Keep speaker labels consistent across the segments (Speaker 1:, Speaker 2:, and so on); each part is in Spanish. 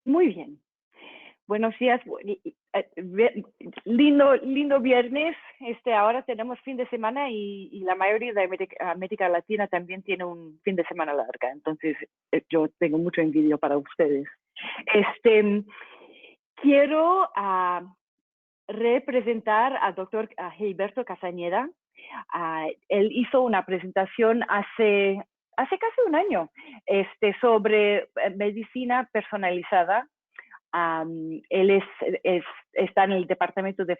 Speaker 1: Muy bien. Buenos días. Lindo viernes. Ahora tenemos fin de semana y la mayoría de América Latina también tiene un fin de semana larga. Entonces, yo tengo mucho envidia para ustedes. Este, quiero representar al doctor Gilberto Castañeda. Él hizo una presentación hace casi un año sobre medicina personalizada. Él está en el departamento de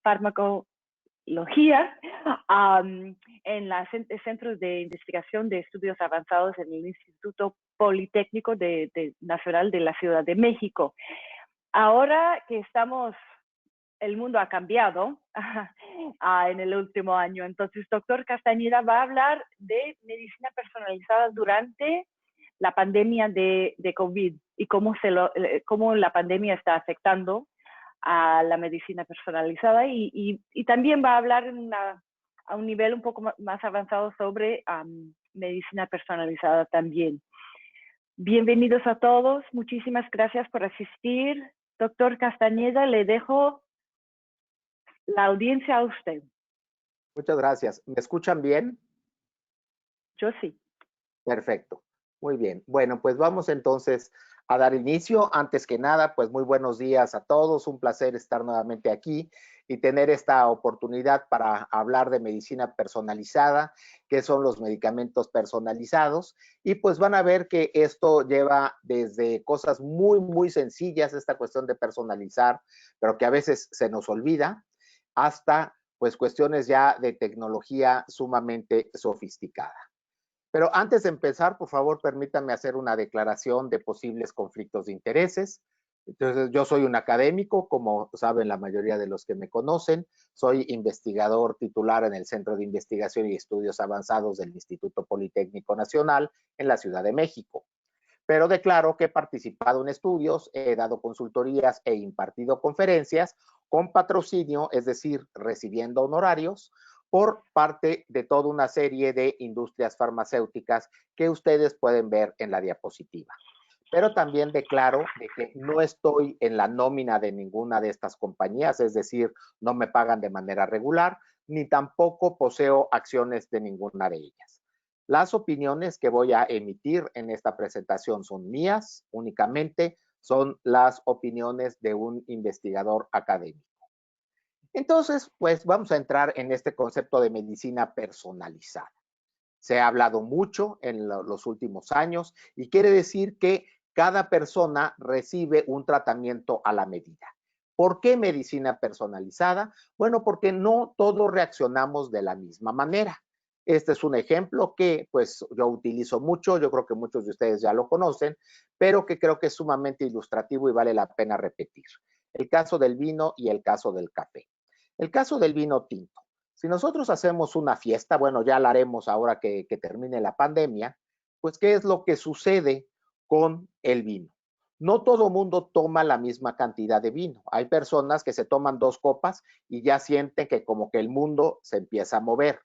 Speaker 1: farmacología en los centros de investigación de estudios avanzados en el Instituto Politécnico Nacional de la Ciudad de México. Ahora que el mundo ha cambiado en el último año, entonces doctor Castañeda va a hablar de medicina personalizada durante la pandemia de COVID y cómo la pandemia está afectando a la medicina personalizada y también va a hablar a un nivel un poco más avanzado sobre medicina personalizada también. Bienvenidos a todos, muchísimas gracias por asistir. Doctor Castañeda, le dejo la audiencia a usted.
Speaker 2: Muchas gracias. ¿Me escuchan bien?
Speaker 1: Yo sí.
Speaker 2: Perfecto. Muy bien. Bueno, pues vamos entonces a dar inicio. Antes que nada, pues muy buenos días a todos. Un placer estar nuevamente aquí y tener esta oportunidad para hablar de medicina personalizada, qué son los medicamentos personalizados. Y pues van a ver que esto lleva desde cosas muy sencillas, esta cuestión de personalizar, pero que a veces se nos olvida, hasta pues cuestiones ya de tecnología sumamente sofisticada. Pero antes de empezar, por favor, permítanme hacer una declaración de posibles conflictos de intereses. Entonces, yo soy un académico, como saben la mayoría de los que me conocen. Soy investigador titular en el Centro de Investigación y Estudios Avanzados del Instituto Politécnico Nacional en la Ciudad de México. Pero declaro que he participado en estudios, he dado consultorías e impartido conferencias con patrocinio, es decir, recibiendo honorarios, por parte de toda una serie de industrias farmacéuticas que ustedes pueden ver en la diapositiva. Pero también declaro de que no estoy en la nómina de ninguna de estas compañías, es decir, no me pagan de manera regular, ni tampoco poseo acciones de ninguna de ellas. Las opiniones que voy a emitir en esta presentación son mías, únicamente son las opiniones de un investigador académico. Entonces, pues vamos a entrar en este concepto de medicina personalizada. Se ha hablado mucho en los últimos años y quiere decir que cada persona recibe un tratamiento a la medida. ¿Por qué medicina personalizada? Bueno, porque no todos reaccionamos de la misma manera. Este es un ejemplo que pues yo utilizo mucho, yo creo que muchos de ustedes ya lo conocen, pero que creo que es sumamente ilustrativo y vale la pena repetir. El caso del vino y el caso del café. El caso del vino tinto. Si nosotros hacemos una fiesta, bueno, ya la haremos ahora que termine la pandemia, pues ¿qué es lo que sucede con el vino? No todo mundo toma la misma cantidad de vino. Hay personas que se toman 2 copas y ya sienten que como que el mundo se empieza a mover.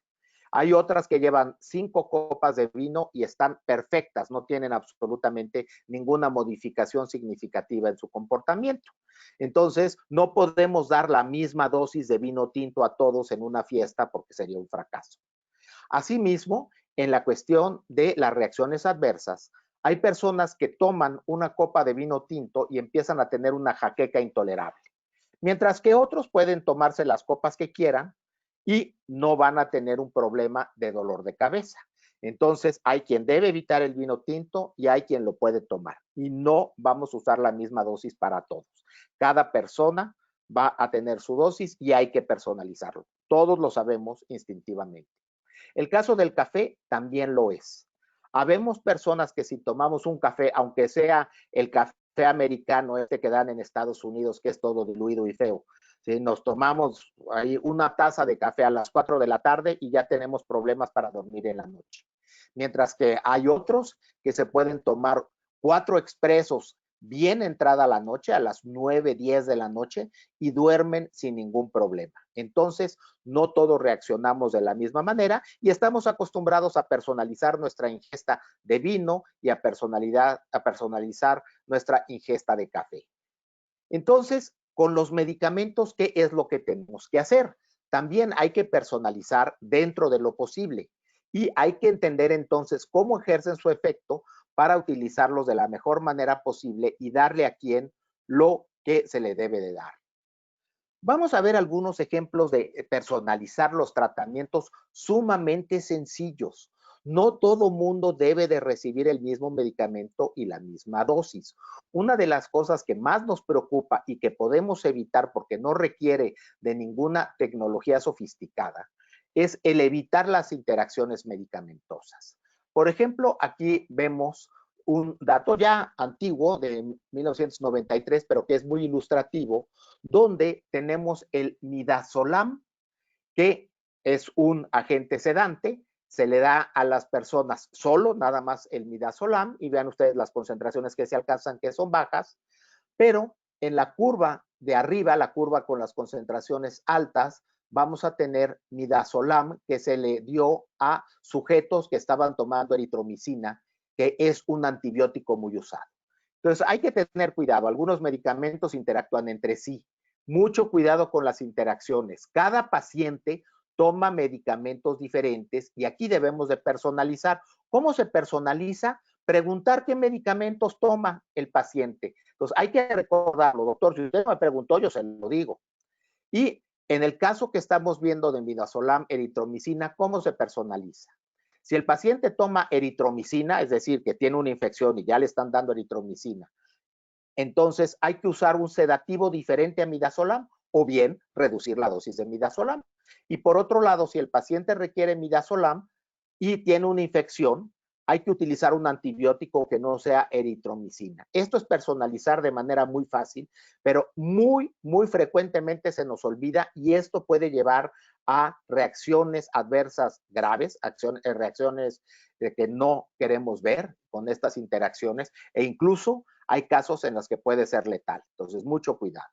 Speaker 2: Hay otras que llevan 5 copas de vino y están perfectas, no tienen absolutamente ninguna modificación significativa en su comportamiento. Entonces, no podemos dar la misma dosis de vino tinto a todos en una fiesta porque sería un fracaso. Asimismo, en la cuestión de las reacciones adversas, hay personas que toman una copa de vino tinto y empiezan a tener una jaqueca intolerable, mientras que otros pueden tomarse las copas que quieran y no van a tener un problema de dolor de cabeza. Entonces, hay quien debe evitar el vino tinto y hay quien lo puede tomar. Y no vamos a usar la misma dosis para todos. Cada persona va a tener su dosis y hay que personalizarlo. Todos lo sabemos instintivamente. El caso del café también lo es. Habemos personas que si tomamos un café, aunque sea el café americano, que dan en Estados Unidos, que es todo diluido y feo, si nos tomamos ahí una taza de café a las 4 de la tarde y ya tenemos problemas para dormir en la noche. Mientras que hay otros que se pueden tomar 4 expresos bien entrada la noche, a las 9, 10 de la noche, y duermen sin ningún problema. Entonces, no todos reaccionamos de la misma manera y estamos acostumbrados a personalizar nuestra ingesta de vino y a personalizar nuestra ingesta de café. Entonces, con los medicamentos, ¿qué es lo que tenemos que hacer? También hay que personalizar dentro de lo posible y hay que entender entonces cómo ejercen su efecto para utilizarlos de la mejor manera posible y darle a quien lo que se le debe de dar. Vamos a ver algunos ejemplos de personalizar los tratamientos sumamente sencillos. No todo mundo debe de recibir el mismo medicamento y la misma dosis. Una de las cosas que más nos preocupa y que podemos evitar porque no requiere de ninguna tecnología sofisticada es el evitar las interacciones medicamentosas. Por ejemplo, aquí vemos un dato ya antiguo de 1993, pero que es muy ilustrativo, donde tenemos el midazolam, que es un agente sedante, se le da a las personas solo, nada más el midazolam, y vean ustedes las concentraciones que se alcanzan, que son bajas, pero en la curva de arriba, la curva con las concentraciones altas, vamos a tener midazolam que se le dio a sujetos que estaban tomando eritromicina, que es un antibiótico muy usado. Entonces hay que tener cuidado, algunos medicamentos interactúan entre sí, mucho cuidado con las interacciones. Cada paciente toma medicamentos diferentes y aquí debemos de personalizar. ¿Cómo se personaliza? Preguntar qué medicamentos toma el paciente. Entonces hay que recordarlo, doctor, si usted me preguntó, yo se lo digo. Y en el caso que estamos viendo de midazolam, eritromicina, ¿cómo se personaliza? Si el paciente toma eritromicina, es decir, que tiene una infección y ya le están dando eritromicina, entonces hay que usar un sedativo diferente a midazolam o bien reducir la dosis de midazolam. Y por otro lado, si el paciente requiere midazolam y tiene una infección, hay que utilizar un antibiótico que no sea eritromicina. Esto es personalizar de manera muy fácil, pero muy frecuentemente se nos olvida y esto puede llevar a reacciones adversas graves, reacciones que no queremos ver con estas interacciones e incluso hay casos en los que puede ser letal. Entonces, mucho cuidado.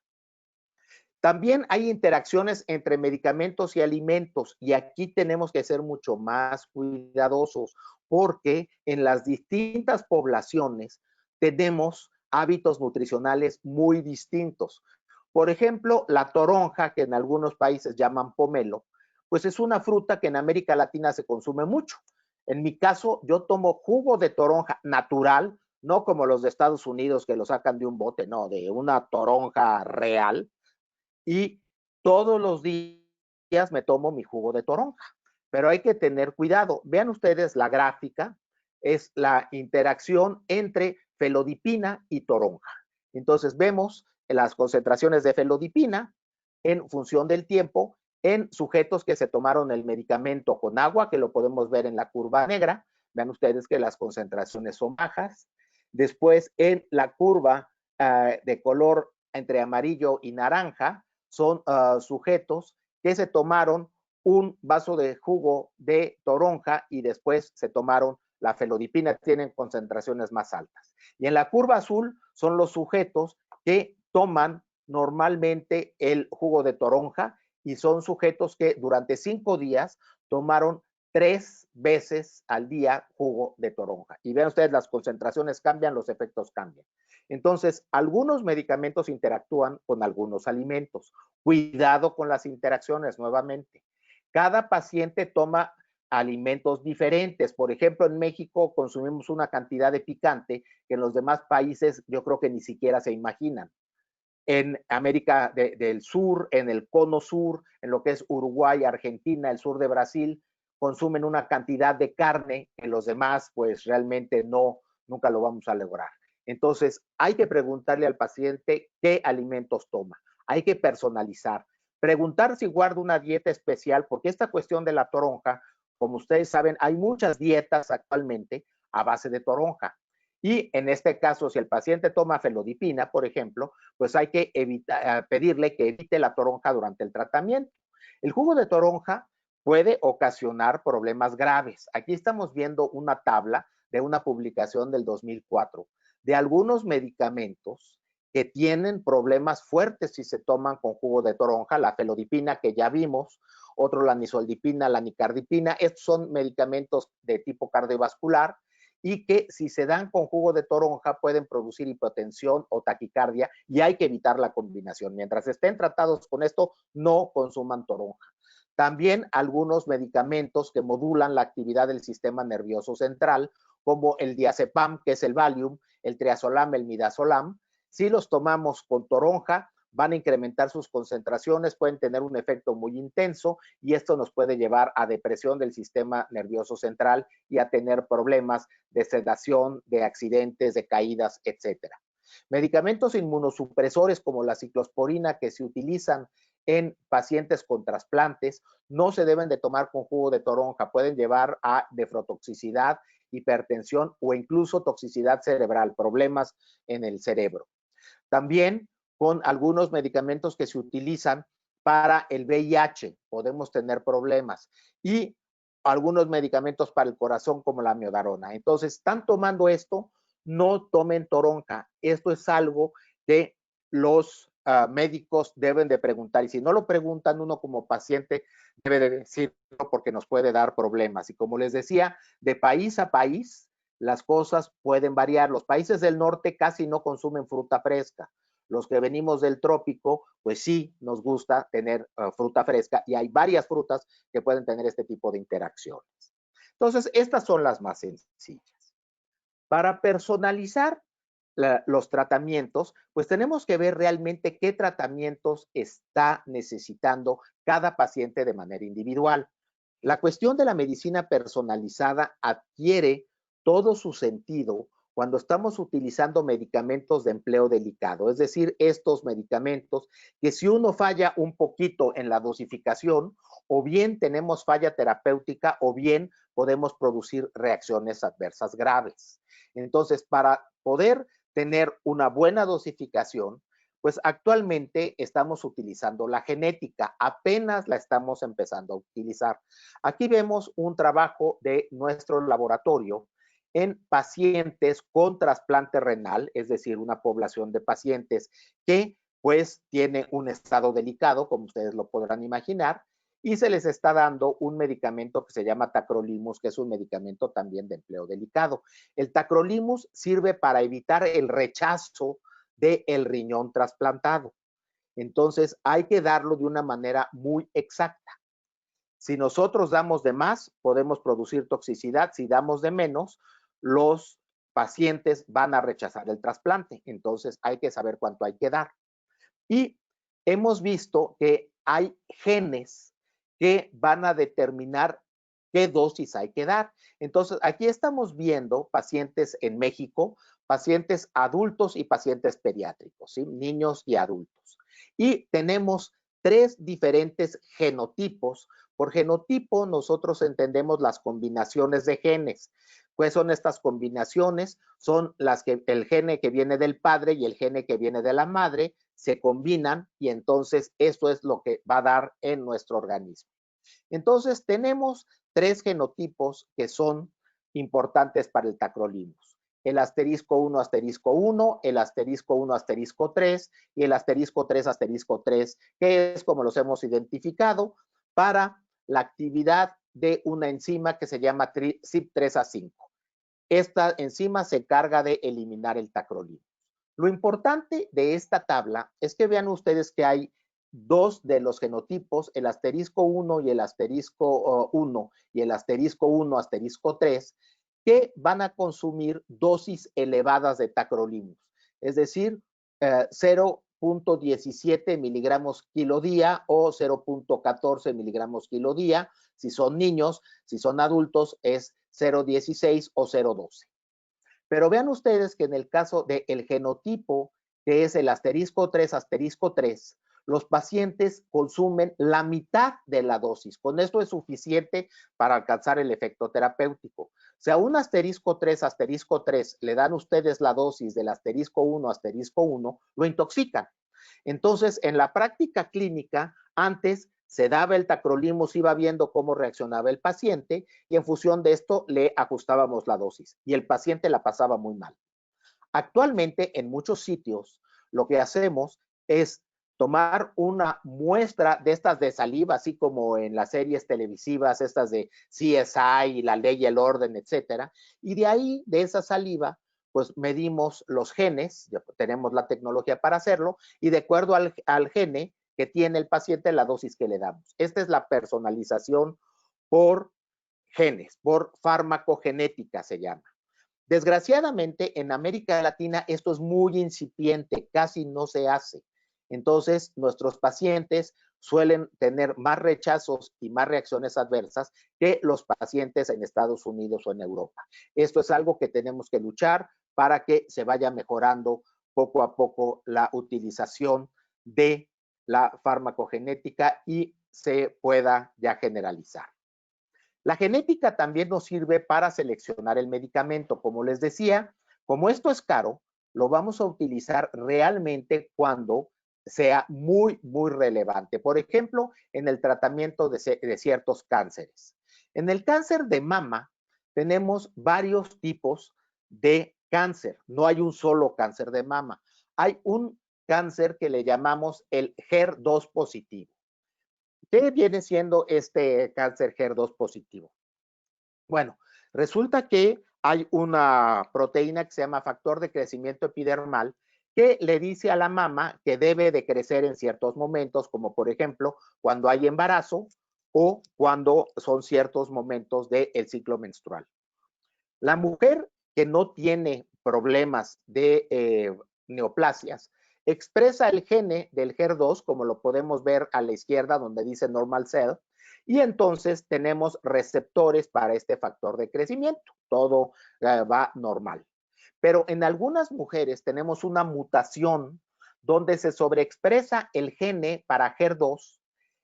Speaker 2: También hay interacciones entre medicamentos y alimentos y aquí tenemos que ser mucho más cuidadosos porque en las distintas poblaciones tenemos hábitos nutricionales muy distintos. Por ejemplo, la toronja, que en algunos países llaman pomelo, pues es una fruta que en América Latina se consume mucho. En mi caso, yo tomo jugo de toronja natural, no como los de Estados Unidos que lo sacan de un bote, no, de una toronja real y todos los días me tomo mi jugo de toronja. Pero hay que tener cuidado. Vean ustedes la gráfica, es la interacción entre felodipina y toronja. Entonces vemos las concentraciones de felodipina en función del tiempo en sujetos que se tomaron el medicamento con agua, que lo podemos ver en la curva negra. Vean ustedes que las concentraciones son bajas. Después en la curva de color entre amarillo y naranja, son sujetos que se tomaron un vaso de jugo de toronja y después se tomaron la felodipina, tienen concentraciones más altas. Y en la curva azul son los sujetos que toman normalmente el jugo de toronja y son sujetos que durante 5 días tomaron 3 veces al día jugo de toronja. Y vean ustedes, las concentraciones cambian, los efectos cambian. Entonces, algunos medicamentos interactúan con algunos alimentos. Cuidado con las interacciones nuevamente. Cada paciente toma alimentos diferentes. Por ejemplo, en México consumimos una cantidad de picante que en los demás países yo creo que ni siquiera se imaginan. En América del Sur, en el Cono Sur, en lo que es Uruguay, Argentina, el sur de Brasil, consumen una cantidad de carne que los demás pues realmente no, nunca lo vamos a lograr. Entonces, hay que preguntarle al paciente qué alimentos toma. Hay que personalizar. Preguntar si guarda una dieta especial, porque esta cuestión de la toronja, como ustedes saben, hay muchas dietas actualmente a base de toronja. Y en este caso, si el paciente toma felodipina, por ejemplo, pues hay que pedirle que evite la toronja durante el tratamiento. El jugo de toronja puede ocasionar problemas graves. Aquí estamos viendo una tabla de una publicación del 2004 de algunos medicamentos que tienen problemas fuertes si se toman con jugo de toronja, la felodipina que ya vimos, otro la nisoldipina, la nicardipina. Estos son medicamentos de tipo cardiovascular y que si se dan con jugo de toronja pueden producir hipotensión o taquicardia y hay que evitar la combinación. Mientras estén tratados con esto, no consuman toronja. También algunos medicamentos que modulan la actividad del sistema nervioso central, como el diazepam, que es el Valium, el triazolam, el midazolam. Si los tomamos con toronja, van a incrementar sus concentraciones, pueden tener un efecto muy intenso y esto nos puede llevar a depresión del sistema nervioso central y a tener problemas de sedación, de accidentes, de caídas, etcétera. Medicamentos inmunosupresores como la ciclosporina que se utilizan en pacientes con trasplantes no se deben de tomar con jugo de toronja, pueden llevar a nefrotoxicidad, hipertensión o incluso toxicidad cerebral, problemas en el cerebro. También con algunos medicamentos que se utilizan para el VIH podemos tener problemas y algunos medicamentos para el corazón como la amiodarona. Entonces, están tomando esto, no tomen toronja. Esto es algo que los médicos deben de preguntar y si no lo preguntan, uno como paciente debe de decirlo porque nos puede dar problemas. Y como les decía, de país a país las cosas pueden variar. Los países del norte casi no consumen fruta fresca. Los que venimos del trópico, pues sí nos gusta tener fruta fresca y hay varias frutas que pueden tener este tipo de interacciones. Entonces, estas son las más sencillas. Para personalizar los tratamientos, pues tenemos que ver realmente qué tratamientos está necesitando cada paciente de manera individual. La cuestión de la medicina personalizada adquiere todo su sentido cuando estamos utilizando medicamentos de empleo delicado, es decir, estos medicamentos que si uno falla un poquito en la dosificación, o bien tenemos falla terapéutica o bien podemos producir reacciones adversas graves. Entonces, para poder tener una buena dosificación, pues actualmente estamos utilizando la genética, apenas la estamos empezando a utilizar. Aquí vemos un trabajo de nuestro laboratorio en pacientes con trasplante renal, es decir, una población de pacientes que pues tiene un estado delicado, como ustedes lo podrán imaginar, y se les está dando un medicamento que se llama tacrolimus, que es un medicamento también de empleo delicado. El tacrolimus sirve para evitar el rechazo del riñón trasplantado. Entonces, hay que darlo de una manera muy exacta. Si nosotros damos de más, podemos producir toxicidad. Si damos de menos, los pacientes van a rechazar el trasplante. Entonces, hay que saber cuánto hay que dar. Y hemos visto que hay genes que van a determinar qué dosis hay que dar. Entonces, aquí estamos viendo pacientes en México, pacientes adultos y pacientes pediátricos, ¿sí? Niños y adultos. Y tenemos 3 diferentes genotipos. Por genotipo, nosotros entendemos las combinaciones de genes. ¿Cuáles son estas combinaciones? Son las que el gene que viene del padre y el gene que viene de la madre se combinan y entonces esto es lo que va a dar en nuestro organismo. Entonces tenemos 3 genotipos que son importantes para el tacrolimus. El asterisco 1, asterisco 1, el asterisco 1, asterisco 3 y el asterisco 3, asterisco 3, que es como los hemos identificado para la actividad de una enzima que se llama CYP3A5. Esta enzima se encarga de eliminar el tacrolimus. Lo importante de esta tabla es que vean ustedes que hay 2 de los genotipos, el asterisco 1 y el asterisco 1 y el asterisco 1, asterisco 3, que van a consumir dosis elevadas de tacrolimus, es decir, 0.17 miligramos kilo día o 0.14 miligramos kilo día. Si son niños, si son adultos, es 0.16 o 0.12. Pero vean ustedes que en el caso del genotipo, que es el asterisco 3, asterisco 3, los pacientes consumen la mitad de la dosis. Con esto es suficiente para alcanzar el efecto terapéutico. Si a un asterisco 3, asterisco 3 le dan ustedes la dosis del asterisco 1, asterisco 1, lo intoxican. Entonces, en la práctica clínica, antes se daba el tacrolimus, iba viendo cómo reaccionaba el paciente y en función de esto le ajustábamos la dosis y el paciente la pasaba muy mal. Actualmente en muchos sitios lo que hacemos es tomar una muestra de estas de saliva, así como en las series televisivas, estas de CSI, La Ley y el Orden, etcétera, y de ahí, de esa saliva, pues medimos los genes, ya tenemos la tecnología para hacerlo, y de acuerdo al gene que tiene el paciente, la dosis que le damos. Esta es la personalización por genes, por farmacogenética se llama. Desgraciadamente, en América Latina esto es muy incipiente, casi no se hace. Entonces, nuestros pacientes suelen tener más rechazos y más reacciones adversas que los pacientes en Estados Unidos o en Europa. Esto es algo que tenemos que luchar para que se vaya mejorando poco a poco la utilización de la farmacogenética y se pueda ya generalizar. La genética también nos sirve para seleccionar el medicamento. Como les decía, como esto es caro, lo vamos a utilizar realmente cuando sea muy, muy relevante. Por ejemplo, en el tratamiento de ciertos cánceres. En el cáncer de mama tenemos varios tipos de cáncer. No hay un solo cáncer de mama. Hay un cáncer que le llamamos el HER2 positivo. ¿Qué viene siendo este cáncer HER2 positivo? Bueno, resulta que hay una proteína que se llama factor de crecimiento epidermal que le dice a la mama que debe de crecer en ciertos momentos, como por ejemplo cuando hay embarazo o cuando son ciertos momentos del ciclo menstrual. La mujer que no tiene problemas de neoplasias expresa el gene del HER2, como lo podemos ver a la izquierda donde dice normal cell, y entonces tenemos receptores para este factor de crecimiento. Todo va normal. Pero en algunas mujeres tenemos una mutación donde se sobreexpresa el gene para HER2,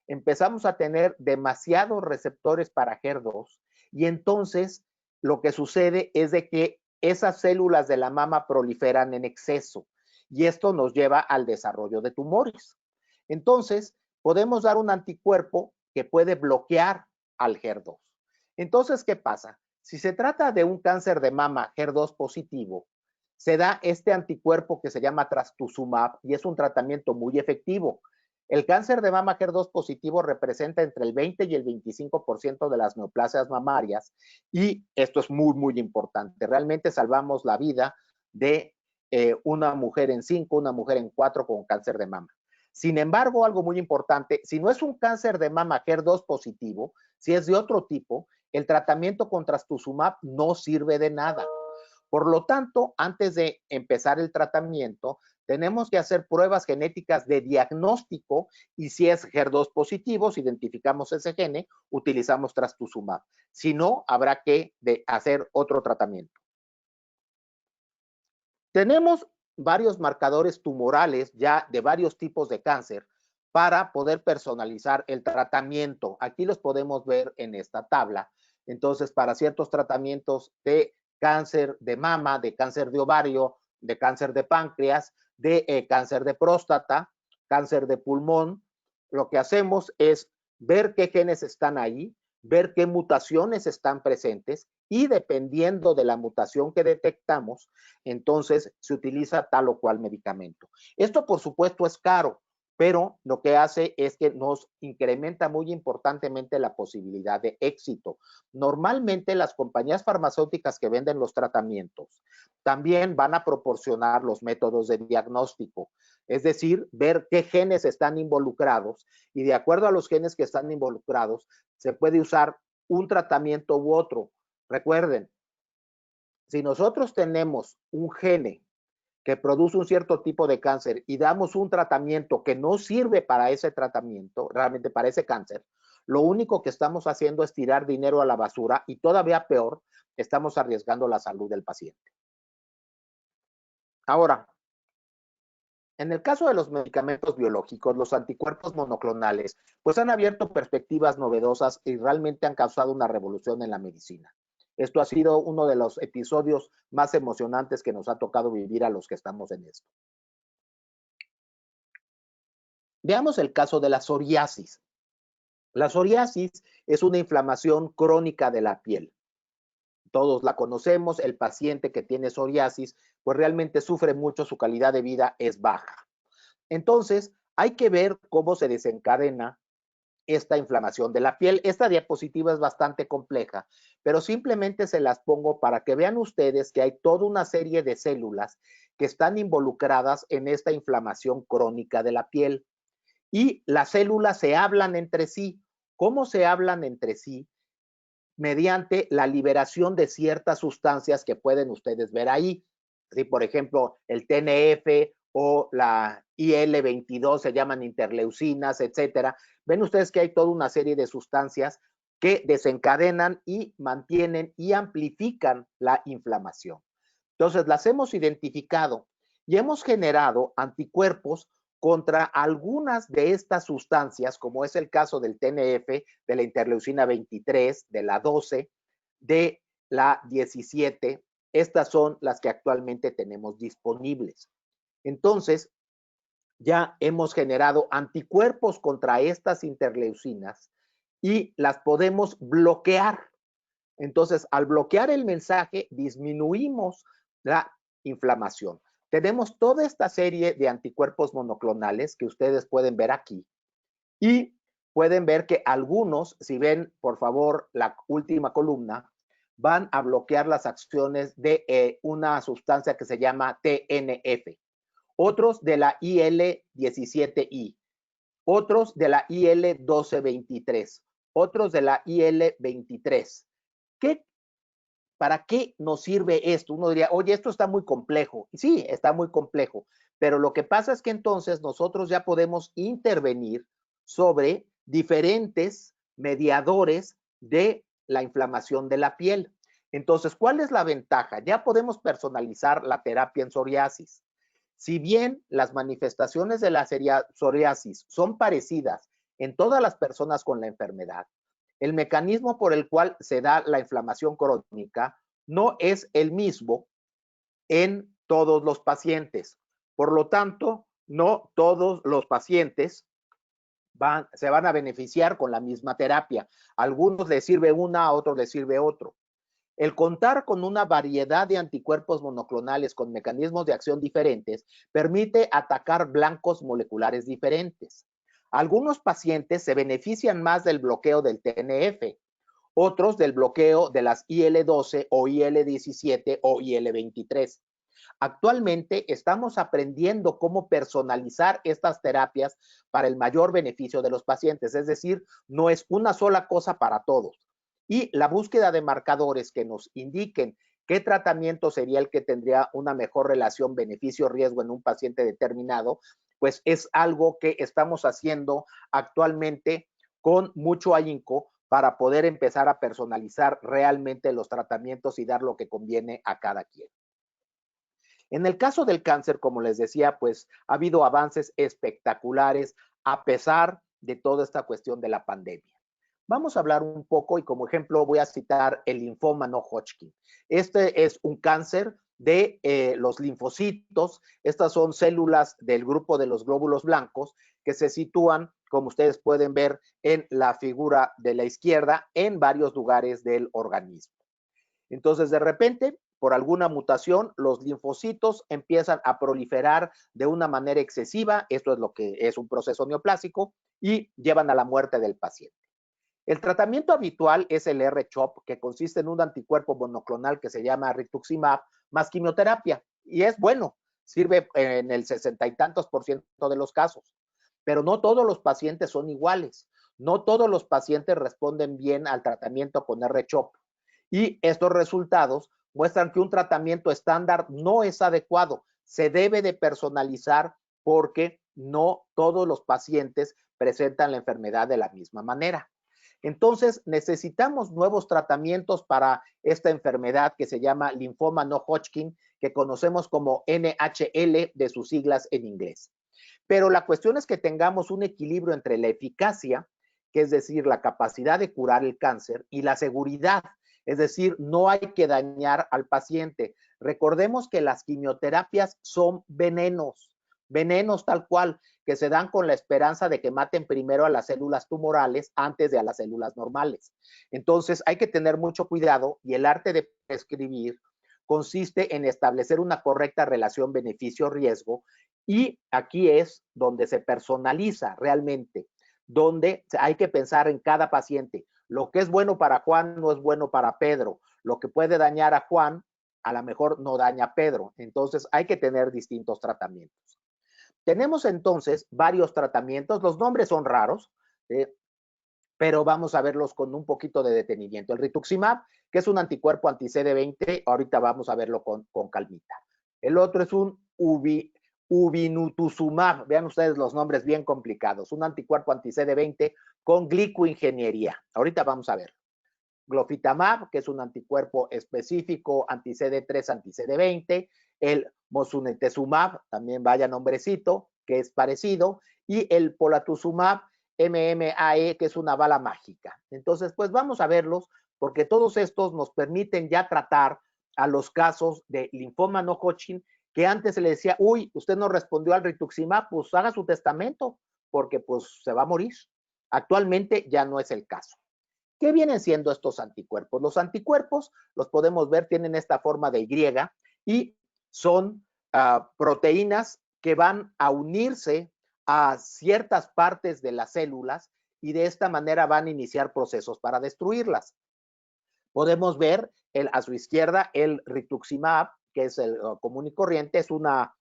Speaker 2: empezamos a tener demasiados receptores para HER2 y entonces lo que sucede es de que esas células de la mama proliferan en exceso y esto nos lleva al desarrollo de tumores. Entonces, podemos dar un anticuerpo que puede bloquear al HER2. Entonces, ¿qué pasa? Si se trata de un cáncer de mama HER2 positivo, se da este anticuerpo que se llama trastuzumab y es un tratamiento muy efectivo. El cáncer de mama HER2 positivo representa entre el 20 y el 25% de las neoplasias mamarias y esto es muy, muy importante. Realmente salvamos la vida de una mujer en 5, una mujer en 4 con cáncer de mama. Sin embargo, algo muy importante, si no es un cáncer de mama HER2 positivo, si es de otro tipo, el tratamiento con trastuzumab no sirve de nada. Por lo tanto, antes de empezar el tratamiento, tenemos que hacer pruebas genéticas de diagnóstico y si es HER2 positivo, si identificamos ese gene, utilizamos trastuzumab. Si no, habrá que hacer otro tratamiento. Tenemos varios marcadores tumorales ya de varios tipos de cáncer para poder personalizar el tratamiento. Aquí los podemos ver en esta tabla. Entonces, para ciertos tratamientos de cáncer de mama, de cáncer de ovario, de cáncer de páncreas, de cáncer de próstata, cáncer de pulmón, lo que hacemos es ver qué genes están ahí, ver qué mutaciones están presentes y dependiendo de la mutación que detectamos, entonces se utiliza tal o cual medicamento. Esto, por supuesto, es caro, pero lo que hace es que nos incrementa muy importantemente la posibilidad de éxito. Normalmente las compañías farmacéuticas que venden los tratamientos también van a proporcionar los métodos de diagnóstico, es decir, ver qué genes están involucrados y de acuerdo a los genes que están involucrados, se puede usar un tratamiento u otro. Recuerden, si nosotros tenemos un gene que produce un cierto tipo de cáncer y damos un tratamiento que no sirve para ese tratamiento, realmente para ese cáncer, lo único que estamos haciendo es tirar dinero a la basura y todavía peor, estamos arriesgando la salud del paciente. Ahora, en el caso de los medicamentos biológicos, los anticuerpos monoclonales, pues han abierto perspectivas novedosas y realmente han causado una revolución en la medicina. Esto ha sido uno de los episodios más emocionantes que nos ha tocado vivir a los que estamos en esto. Veamos el caso de la psoriasis. La psoriasis es una inflamación crónica de la piel. todos la conocemos, el paciente que tiene psoriasis, pues realmente sufre mucho, su calidad de vida es baja. Entonces, hay que ver cómo se desencadena esta inflamación de la piel. Esta diapositiva es bastante compleja, pero simplemente se las pongo para que vean ustedes que hay toda una serie de células que están involucradas en esta inflamación crónica de la piel. Y las células se hablan entre sí. ¿Cómo se hablan entre sí? Mediante la liberación de ciertas sustancias que pueden ustedes ver ahí. ¿Sí? Por ejemplo, el TNF o la IL-22 se llaman interleucinas, etcétera. Ven ustedes que hay toda una serie de sustancias que desencadenan y mantienen y amplifican la inflamación. Entonces, las hemos identificado y hemos generado anticuerpos contra algunas de estas sustancias, como es el caso del TNF, de la interleucina 23, de la 12, de la 17. Estas son las que actualmente tenemos disponibles. Entonces, ya hemos generado anticuerpos contra estas interleucinas y las podemos bloquear. Entonces, al bloquear el mensaje, disminuimos la inflamación. Tenemos toda esta serie de anticuerpos monoclonales que ustedes pueden ver aquí y pueden ver que algunos, si ven por favor la última columna, van a bloquear las acciones de una sustancia que se llama TNF, otros de la IL-17I, otros de la IL-1223, otros de la IL-23. ¿Para qué nos sirve esto? Uno diría, oye, esto está muy complejo. Y sí, está muy complejo, pero lo que pasa es que entonces nosotros ya podemos intervenir sobre diferentes mediadores de la inflamación de la piel. Entonces, ¿cuál es la ventaja? Ya podemos personalizar la terapia en psoriasis. Si bien las manifestaciones de la psoriasis son parecidas en todas las personas con la enfermedad, el mecanismo por el cual se da la inflamación crónica no es el mismo en todos los pacientes. Por lo tanto, no todos los pacientes se van a beneficiar con la misma terapia. A algunos les sirve una, a otros les sirve otro. El contar con una variedad de anticuerpos monoclonales con mecanismos de acción diferentes permite atacar blancos moleculares diferentes. Algunos pacientes se benefician más del bloqueo del TNF, otros del bloqueo de las IL-12 o IL-17 o IL-23. Actualmente estamos aprendiendo cómo personalizar estas terapias para el mayor beneficio de los pacientes, es decir, no es una sola cosa para todos. Y la búsqueda de marcadores que nos indiquen qué tratamiento sería el que tendría una mejor relación beneficio-riesgo en un paciente determinado, pues es algo que estamos haciendo actualmente con mucho ahínco para poder empezar a personalizar realmente los tratamientos y dar lo que conviene a cada quien. En el caso del cáncer, como les decía, pues ha habido avances espectaculares a pesar de toda esta cuestión de la pandemia. Vamos a hablar un poco y como ejemplo voy a citar el linfoma no Hodgkin. Este es un cáncer de los linfocitos. Estas son células del grupo de los glóbulos blancos que se sitúan, como ustedes pueden ver en la figura de la izquierda, en varios lugares del organismo. Entonces, de repente, por alguna mutación, los linfocitos empiezan a proliferar de una manera excesiva. Esto es lo que es un proceso neoplásico y llevan a la muerte del paciente. El tratamiento habitual es el R-CHOP, que consiste en un anticuerpo monoclonal que se llama rituximab más quimioterapia. Y es bueno, sirve en el 60 y tantos % de los casos. Pero no todos los pacientes son iguales. No todos los pacientes responden bien al tratamiento con R-CHOP. Y estos resultados muestran que un tratamiento estándar no es adecuado. Se debe de personalizar porque no todos los pacientes presentan la enfermedad de la misma manera. Entonces, necesitamos nuevos tratamientos para esta enfermedad que se llama linfoma no Hodgkin, que conocemos como NHL de sus siglas en inglés. Pero la cuestión es que tengamos un equilibrio entre la eficacia, que es decir, la capacidad de curar el cáncer, y la seguridad, es decir, no hay que dañar al paciente. Recordemos que las quimioterapias son venenos, venenos tal cual, que se dan con la esperanza de que maten primero a las células tumorales antes de a las células normales. Entonces hay que tener mucho cuidado y el arte de prescribir consiste en establecer una correcta relación beneficio-riesgo y aquí es donde se personaliza realmente, donde hay que pensar en cada paciente. Lo que es bueno para Juan no es bueno para Pedro. Lo que puede dañar a Juan, a lo mejor no daña a Pedro. Entonces hay que tener distintos tratamientos. Tenemos entonces varios tratamientos. Los nombres son raros, pero vamos a verlos con un poquito de detenimiento. El rituximab, que es un anticuerpo anti-CD20, ahorita vamos a verlo con calmita. El otro es un uvinutuzumab, vean ustedes los nombres bien complicados, un anticuerpo anti-CD20 con glicoingeniería. Ahorita vamos a verlo. Glofitamab, que es un anticuerpo específico anti-CD3, anti-CD20, el mosunetuzumab, también vaya nombrecito, que es parecido, y el polatuzumab MMAE, que es una bala mágica. Entonces, pues vamos a verlos, porque todos estos nos permiten ya tratar a los casos de linfoma no Hodgkin, que antes se le decía, uy, usted no respondió al rituximab, pues haga su testamento, porque pues se va a morir. Actualmente ya no es el caso. ¿Qué vienen siendo estos anticuerpos? Los anticuerpos, los podemos ver, tienen esta forma de Y y son proteínas que van a unirse a ciertas partes de las células y de esta manera van a iniciar procesos para destruirlas. Podemos ver a su izquierda el rituximab, que es el común y corriente, es una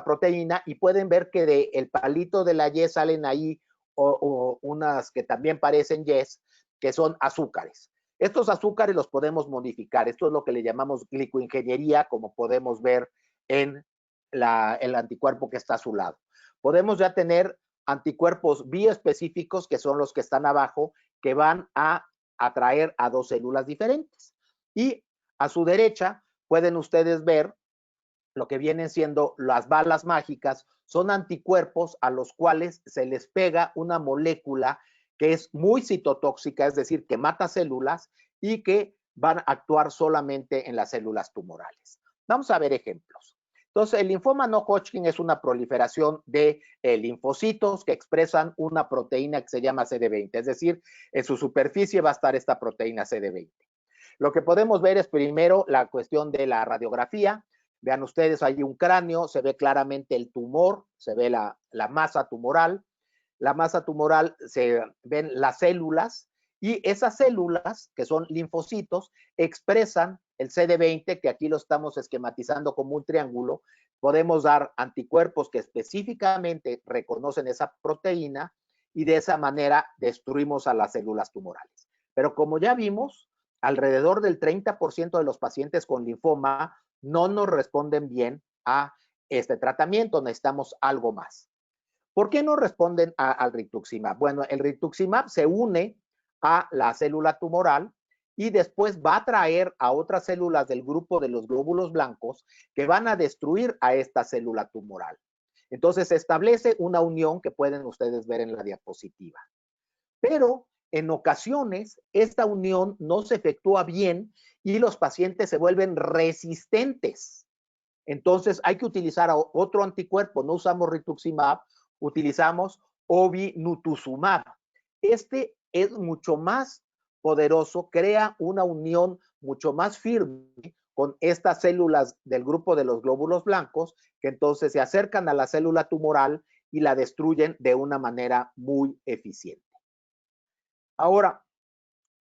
Speaker 2: proteína, y pueden ver que del palito de la Y salen ahí unas que también parecen Ys, que son azúcares. Estos azúcares los podemos modificar. Esto es lo que le llamamos glicoingeniería, como podemos ver en el anticuerpo que está a su lado. Podemos ya tener anticuerpos bioespecíficos, que son los que están abajo, que van a atraer a dos células diferentes. Y a su derecha pueden ustedes ver lo que vienen siendo las balas mágicas. Son anticuerpos a los cuales se les pega una molécula que es muy citotóxica, es decir, que mata células y que van a actuar solamente en las células tumorales. Vamos a ver ejemplos. Entonces, el linfoma no Hodgkin es una proliferación de linfocitos que expresan una proteína que se llama CD20, es decir, en su superficie va a estar esta proteína CD20. Lo que podemos ver es primero la cuestión de la radiografía. Vean ustedes, hay un cráneo, se ve claramente el tumor, se ve la masa tumoral. La masa tumoral, se ven las células y esas células, que son linfocitos, expresan el CD20, que aquí lo estamos esquematizando como un triángulo. Podemos dar anticuerpos que específicamente reconocen esa proteína y de esa manera destruimos a las células tumorales. Pero como ya vimos, alrededor del 30% de los pacientes con linfoma no nos responden bien a este tratamiento, necesitamos algo más. ¿Por qué no responden al rituximab? Bueno, el rituximab se une a la célula tumoral y después va a atraer a otras células del grupo de los glóbulos blancos que van a destruir a esta célula tumoral. Entonces se establece una unión que pueden ustedes ver en la diapositiva. Pero en ocasiones esta unión no se efectúa bien y los pacientes se vuelven resistentes. Entonces hay que utilizar otro anticuerpo, no usamos rituximab, utilizamos ovinutuzumab. Este es mucho más poderoso, crea una unión mucho más firme con estas células del grupo de los glóbulos blancos, que entonces se acercan a la célula tumoral y la destruyen de una manera muy eficiente. Ahora,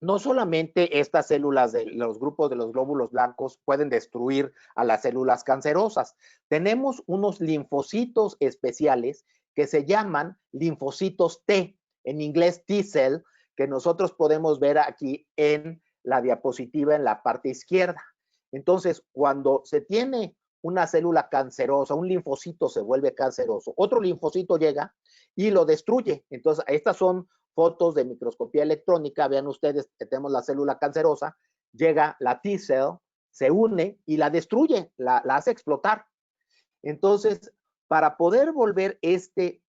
Speaker 2: no solamente estas células de los grupos de los glóbulos blancos pueden destruir a las células cancerosas. Tenemos unos linfocitos especiales que se llaman linfocitos T, en inglés T-cell, que nosotros podemos ver aquí en la diapositiva en la parte izquierda. Entonces, cuando se tiene una célula cancerosa, un linfocito se vuelve canceroso, otro linfocito llega y lo destruye. Entonces, estas son fotos de microscopía electrónica. Vean ustedes que tenemos la célula cancerosa, llega la T-cell, se une y la destruye, la hace explotar. Entonces, para poder volver este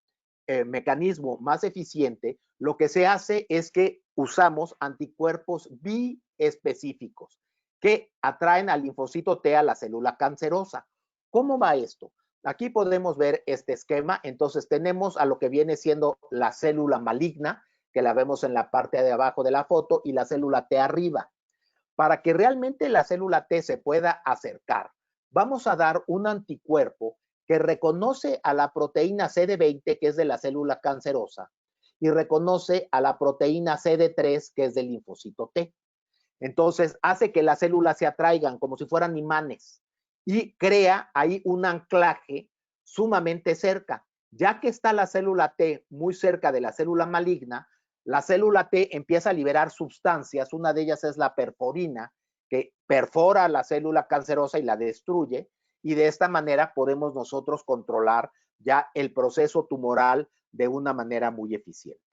Speaker 2: mecanismo más eficiente, lo que se hace es que usamos anticuerpos biespecíficos que atraen al linfocito T a la célula cancerosa. ¿Cómo va esto? Aquí podemos ver este esquema. Entonces tenemos a lo que viene siendo la célula maligna, que la vemos en la parte de abajo de la foto, y la célula T arriba. Para que realmente la célula T se pueda acercar, vamos a dar un anticuerpo que reconoce a la proteína CD20, que es de la célula cancerosa, y reconoce a la proteína CD3, que es del linfocito T. Entonces hace que las células se atraigan como si fueran imanes y crea ahí un anclaje sumamente cerca. Ya que está la célula T muy cerca de la célula maligna, la célula T empieza a liberar sustancias, una de ellas es la perforina, que perfora la célula cancerosa y la destruye, y de esta manera podemos nosotros controlar ya el proceso tumoral de una manera muy eficiente.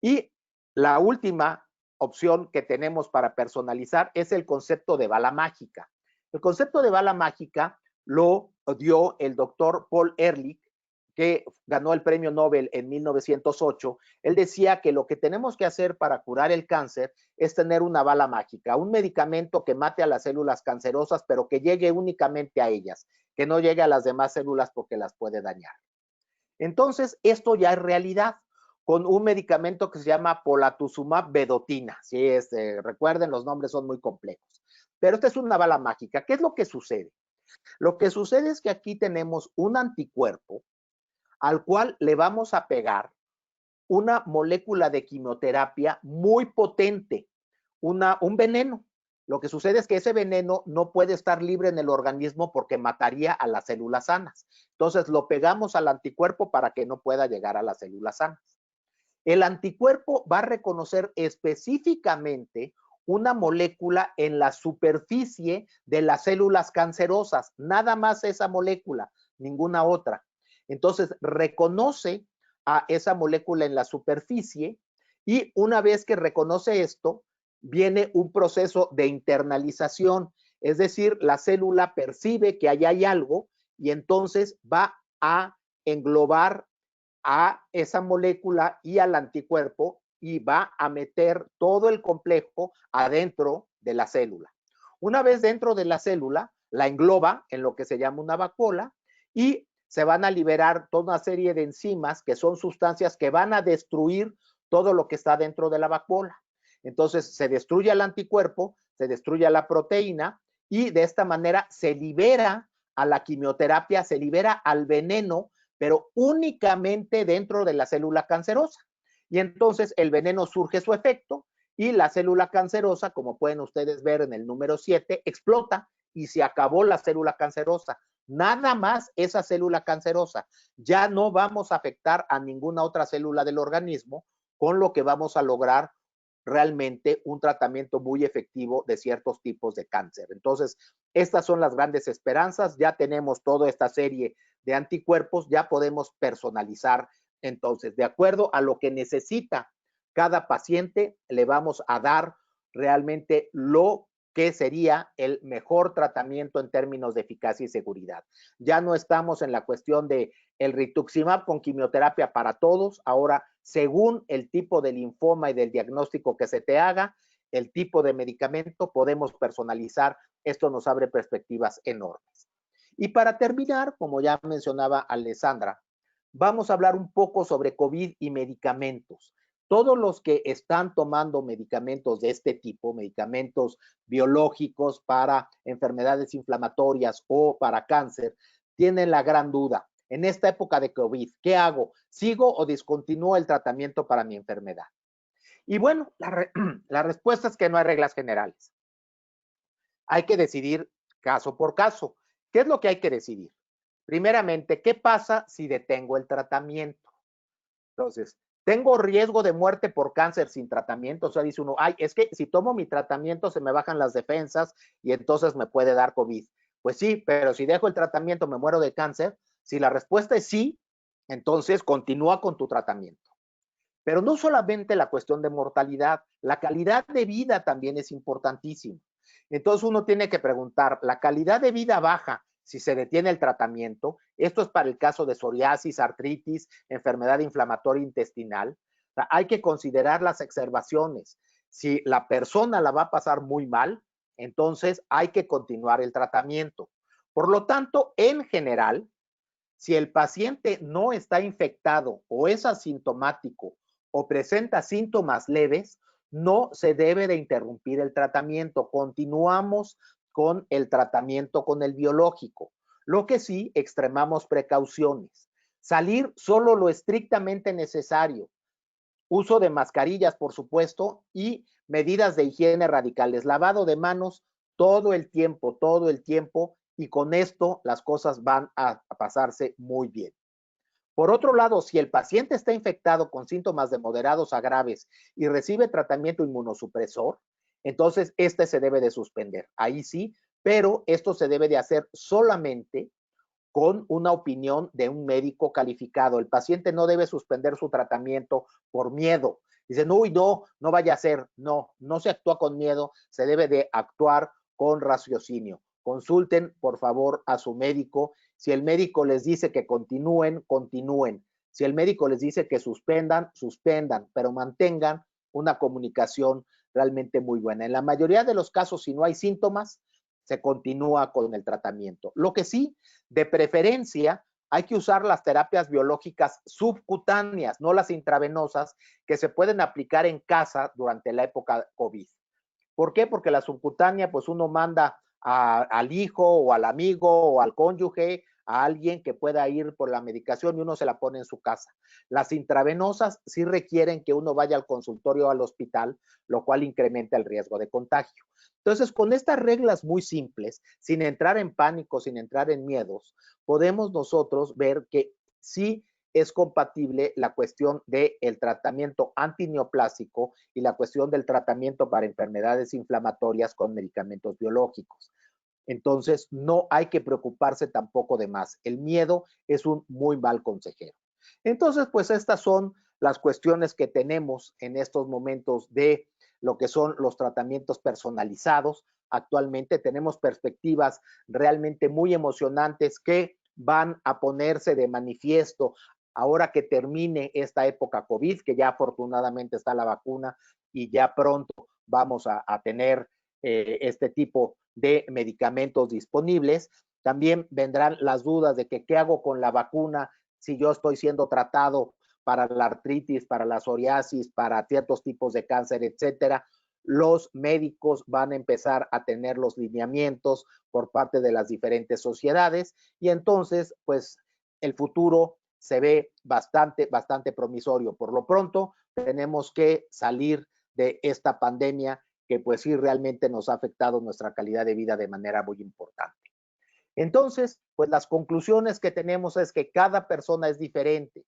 Speaker 2: Y la última opción que tenemos para personalizar es el concepto de bala mágica. El concepto de bala mágica lo dio el doctor Paul Ehrlich, que ganó el premio Nobel en 1908. Él decía que lo que tenemos que hacer para curar el cáncer es tener una bala mágica, un medicamento que mate a las células cancerosas, pero que llegue únicamente a ellas, que no llegue a las demás células porque las puede dañar. Entonces, esto ya es realidad con un medicamento que se llama polatuzumab vedotina. Sí, recuerden, los nombres son muy complejos. Pero esta es una bala mágica. ¿Qué es lo que sucede? Lo que sucede es que aquí tenemos un anticuerpo al cual le vamos a pegar una molécula de quimioterapia muy potente, un veneno. Lo que sucede es que ese veneno no puede estar libre en el organismo porque mataría a las células sanas. Entonces lo pegamos al anticuerpo para que no pueda llegar a las células sanas. El anticuerpo va a reconocer específicamente una molécula en la superficie de las células cancerosas, nada más esa molécula, ninguna otra. Entonces reconoce a esa molécula en la superficie y una vez que reconoce esto, viene un proceso de internalización, es decir, la célula percibe que allá hay algo y entonces va a englobar a esa molécula y al anticuerpo y va a meter todo el complejo adentro de la célula. Una vez dentro de la célula, la engloba en lo que se llama una vacuola y se van a liberar toda una serie de enzimas que son sustancias que van a destruir todo lo que está dentro de la vacuola. Entonces se destruye el anticuerpo, se destruye la proteína y de esta manera se libera a la quimioterapia, se libera al veneno, pero únicamente dentro de la célula cancerosa. Y entonces el veneno surge su efecto y la célula cancerosa, como pueden ustedes ver en el número 7, explota y se acabó la célula cancerosa. Nada más esa célula cancerosa. Ya no vamos a afectar a ninguna otra célula del organismo, con lo que vamos a lograr realmente un tratamiento muy efectivo de ciertos tipos de cáncer. Entonces, estas son las grandes esperanzas. Ya tenemos toda esta serie de anticuerpos, ya podemos personalizar. Entonces, de acuerdo a lo que necesita cada paciente, le vamos a dar realmente lo que sería el mejor tratamiento en términos de eficacia y seguridad. Ya no estamos en la cuestión de el rituximab con quimioterapia para todos. Ahora, según el tipo de linfoma y del diagnóstico que se te haga, el tipo de medicamento, podemos personalizar. Esto nos abre perspectivas enormes. Y para terminar, como ya mencionaba Alessandra, vamos a hablar un poco sobre COVID y medicamentos. Todos los que están tomando medicamentos de este tipo, medicamentos biológicos para enfermedades inflamatorias o para cáncer, tienen la gran duda. En esta época de COVID, ¿qué hago? ¿Sigo o discontinúo el tratamiento para mi enfermedad? Y bueno, la respuesta es que no hay reglas generales. Hay que decidir caso por caso. ¿Qué es lo que hay que decidir? Primeramente, ¿qué pasa si detengo el tratamiento? Entonces, ¿tengo riesgo de muerte por cáncer sin tratamiento? O sea, dice uno, ay, es que si tomo mi tratamiento se me bajan las defensas y entonces me puede dar COVID. Pues sí, pero si dejo el tratamiento me muero de cáncer. Si la respuesta es sí, entonces continúa con tu tratamiento. Pero no solamente la cuestión de mortalidad, la calidad de vida también es importantísima. Entonces uno tiene que preguntar, ¿la calidad de vida baja si se detiene el tratamiento? Esto es para el caso de psoriasis, artritis, enfermedad inflamatoria intestinal. O sea, hay que considerar las exacerbaciones. Si la persona la va a pasar muy mal, entonces hay que continuar el tratamiento. Por lo tanto, en general, Si el paciente no está infectado o es asintomático o presenta síntomas leves, no se debe de interrumpir el tratamiento. Continuamos con el tratamiento con el biológico. Lo que sí, extremamos precauciones. Salir solo lo estrictamente necesario. Uso de mascarillas, por supuesto, y medidas de higiene radicales. Lavado de manos todo el tiempo, y con esto las cosas van a pasarse muy bien. Por otro lado, si el paciente está infectado con síntomas de moderados a graves y recibe tratamiento inmunosupresor, entonces este se debe de suspender. Ahí sí, pero esto se debe de hacer solamente con una opinión de un médico calificado. El paciente no debe suspender su tratamiento por miedo. Dicen, uy, no, no vaya a ser. No, no se actúa con miedo, se debe de actuar con raciocinio. Consulten, por favor, a su médico. Si el médico les dice que continúen, continúen. Si el médico les dice que suspendan, suspendan, pero mantengan una comunicación realmente muy buena. En la mayoría de los casos, si no hay síntomas, se continúa con el tratamiento. Lo que sí, de preferencia, hay que usar las terapias biológicas subcutáneas, no las intravenosas, que se pueden aplicar en casa durante la época COVID. ¿Por qué? Porque la subcutánea, pues uno manda al hijo o al amigo o al cónyuge, a alguien que pueda ir por la medicación y uno se la pone en su casa. Las intravenosas sí requieren que uno vaya al consultorio o al hospital, lo cual incrementa el riesgo de contagio. Entonces, con estas reglas muy simples, sin entrar en pánico, sin entrar en miedos, podemos nosotros ver que sí es compatible la cuestión del tratamiento antineoplásico y la cuestión del tratamiento para enfermedades inflamatorias con medicamentos biológicos. Entonces, no hay que preocuparse tampoco de más. El miedo es un muy mal consejero. Entonces, pues estas son las cuestiones que tenemos en estos momentos de lo que son los tratamientos personalizados. Actualmente tenemos perspectivas realmente muy emocionantes que van a ponerse de manifiesto ahora que termine esta época COVID, que ya afortunadamente está la vacuna y ya pronto vamos a tener este tipo de medicamentos disponibles. También vendrán las dudas de que qué hago con la vacuna si yo estoy siendo tratado para la artritis, para la psoriasis, para ciertos tipos de cáncer, etcétera. Los médicos van a empezar a tener los lineamientos por parte de las diferentes sociedades y entonces, pues, el futuro se ve bastante, bastante promisorio. Por lo pronto, tenemos que salir de esta pandemia que pues sí realmente nos ha afectado nuestra calidad de vida de manera muy importante. Entonces, pues las conclusiones que tenemos es que cada persona es diferente.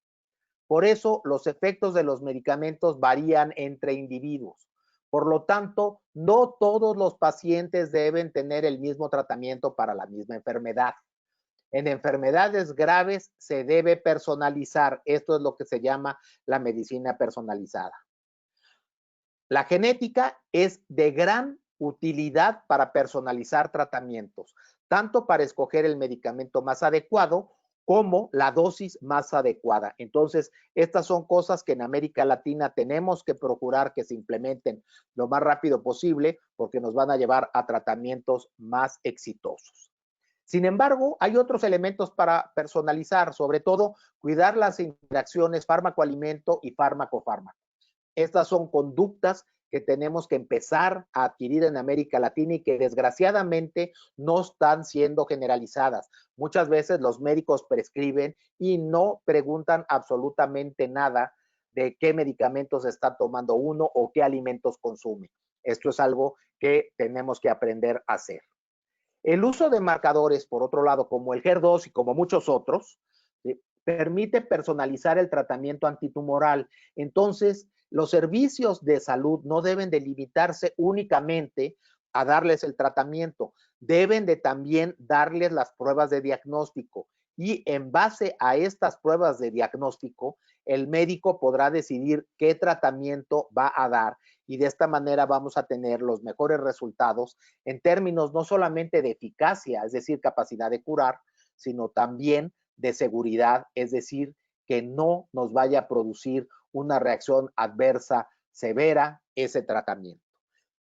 Speaker 2: Por eso los efectos de los medicamentos varían entre individuos. Por lo tanto, no todos los pacientes deben tener el mismo tratamiento para la misma enfermedad. En enfermedades graves se debe personalizar. Esto es lo que se llama la medicina personalizada. La genética es de gran utilidad para personalizar tratamientos, tanto para escoger el medicamento más adecuado como la dosis más adecuada. Entonces, estas son cosas que en América Latina tenemos que procurar que se implementen lo más rápido posible porque nos van a llevar a tratamientos más exitosos. Sin embargo, hay otros elementos para personalizar, sobre todo cuidar las interacciones fármaco-alimento y fármaco-fármaco. Estas son conductas que tenemos que empezar a adquirir en América Latina y que desgraciadamente no están siendo generalizadas. Muchas veces los médicos prescriben y no preguntan absolutamente nada de qué medicamentos está tomando uno o qué alimentos consume. Esto es algo que tenemos que aprender a hacer. El uso de marcadores, por otro lado, como el HER2 y como muchos otros, permite personalizar el tratamiento antitumoral. Entonces, los servicios de salud no deben de limitarse únicamente a darles el tratamiento, deben de también darles las pruebas de diagnóstico y en base a estas pruebas de diagnóstico, el médico podrá decidir qué tratamiento va a dar y de esta manera vamos a tener los mejores resultados en términos no solamente de eficacia, es decir, capacidad de curar, sino también de seguridad, es decir, que no nos vaya a producir una reacción adversa severa ese tratamiento.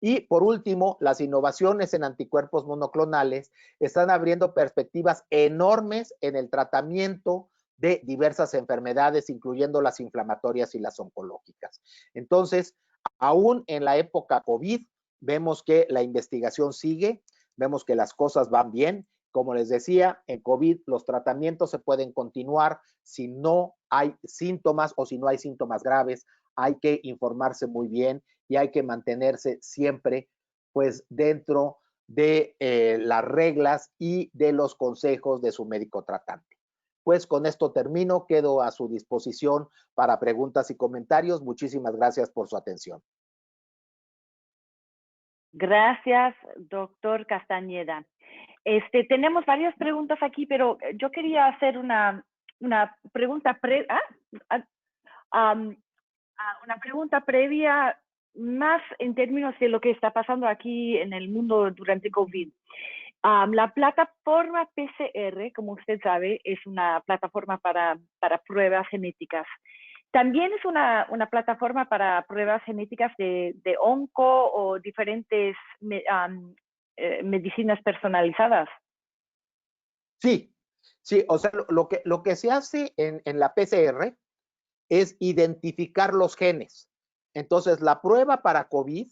Speaker 2: Y por último, las innovaciones en anticuerpos monoclonales están abriendo perspectivas enormes en el tratamiento de diversas enfermedades, incluyendo las inflamatorias y las oncológicas. Entonces, aún en la época COVID, vemos que la investigación sigue, vemos que las cosas van bien. Como les decía, en COVID los tratamientos se pueden continuar si no hay síntomas o si no hay síntomas graves. Hay que informarse muy bien y hay que mantenerse siempre pues dentro de las reglas y de los consejos de su médico tratante. Pues con esto termino, quedo a su disposición para preguntas y comentarios. Muchísimas gracias por su atención.
Speaker 1: Gracias, doctor Castañeda. Tenemos varias preguntas aquí, pero yo quería hacer una pregunta una pregunta previa más en términos de lo que está pasando aquí en el mundo durante COVID. La plataforma PCR, como usted sabe, es una plataforma para pruebas genéticas. También es una plataforma para pruebas genéticas de onco o diferentes medicinas personalizadas.
Speaker 2: Sí, sí, o sea, lo que se hace en la PCR es identificar los genes. Entonces, la prueba para COVID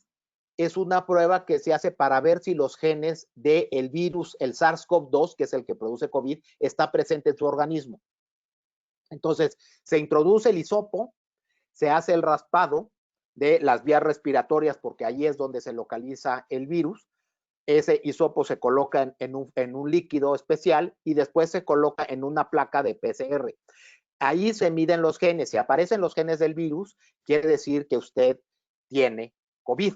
Speaker 2: es una prueba que se hace para ver si los genes del virus, el SARS-CoV-2, que es el que produce COVID, está presente en su organismo. Entonces, se introduce el hisopo, se hace el raspado de las vías respiratorias, porque ahí es donde se localiza el virus. Ese hisopo se coloca en un líquido especial y después se coloca en una placa de PCR. Ahí se miden los genes. Si aparecen los genes del virus, quiere decir que usted tiene COVID.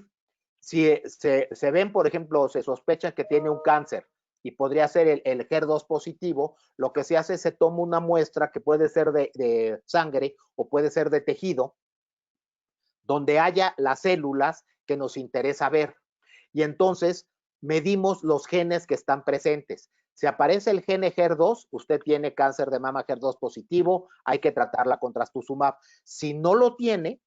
Speaker 2: Si se ven, por ejemplo, se sospecha que tiene un cáncer y podría ser el HER2 positivo, lo que se hace es se toma una muestra que puede ser de sangre o puede ser de tejido, donde haya las células que nos interesa ver. Y entonces medimos los genes que están presentes. Si aparece el gen HER2, usted tiene cáncer de mama HER2 positivo, hay que tratarla con trastuzumab. Si no lo tiene,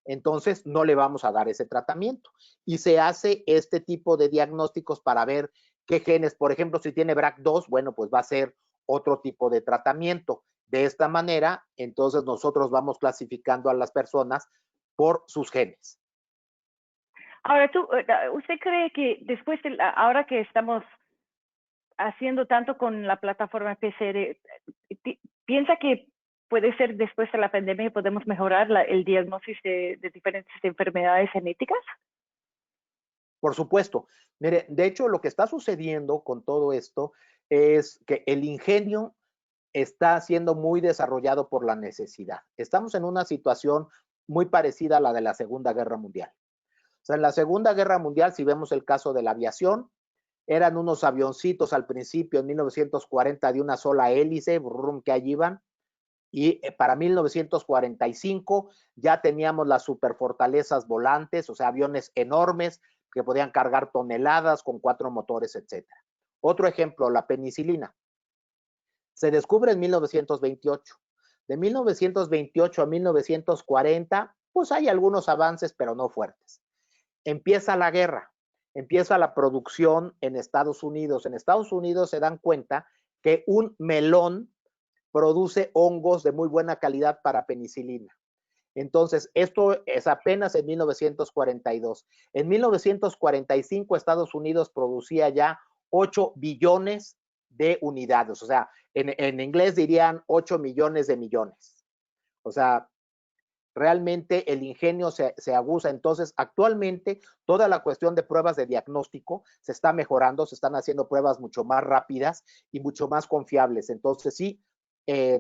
Speaker 2: entonces no le vamos a dar ese tratamiento. Y se hace este tipo de diagnósticos para ver qué genes, por ejemplo, si tiene BRCA2, bueno, pues va a ser otro tipo de tratamiento. De esta manera, entonces nosotros vamos clasificando a las personas por sus genes.
Speaker 1: Ahora, ¿usted cree que después, ahora que estamos haciendo tanto con la plataforma PCR, piensa que puede ser después de la pandemia podemos mejorar el diagnóstico de diferentes enfermedades genéticas?
Speaker 2: Por supuesto. Mire, de hecho, lo que está sucediendo con todo esto es que el ingenio está siendo muy desarrollado por la necesidad. Estamos en una situación muy parecida a la de la Segunda Guerra Mundial. O sea, en la Segunda Guerra Mundial, si vemos el caso de la aviación, eran unos avioncitos al principio, en 1940, de una sola hélice, que allí iban, y para 1945 ya teníamos las superfortalezas volantes, o sea, aviones enormes que podían cargar toneladas con 4 motores, etcétera. Otro ejemplo, la penicilina. Se descubre en 1928. De 1928 a 1940, pues hay algunos avances, pero no fuertes. Empieza la guerra, empieza la producción en Estados Unidos. En Estados Unidos se dan cuenta que un melón produce hongos de muy buena calidad para penicilina. Entonces, esto es apenas en 1942. En 1945, Estados Unidos producía ya 8 billones de unidades. O sea, en inglés dirían 8 millones de millones. O sea, realmente el ingenio se aguza. Entonces, actualmente, toda la cuestión de pruebas de diagnóstico se está mejorando, se están haciendo pruebas mucho más rápidas y mucho más confiables. Entonces, sí,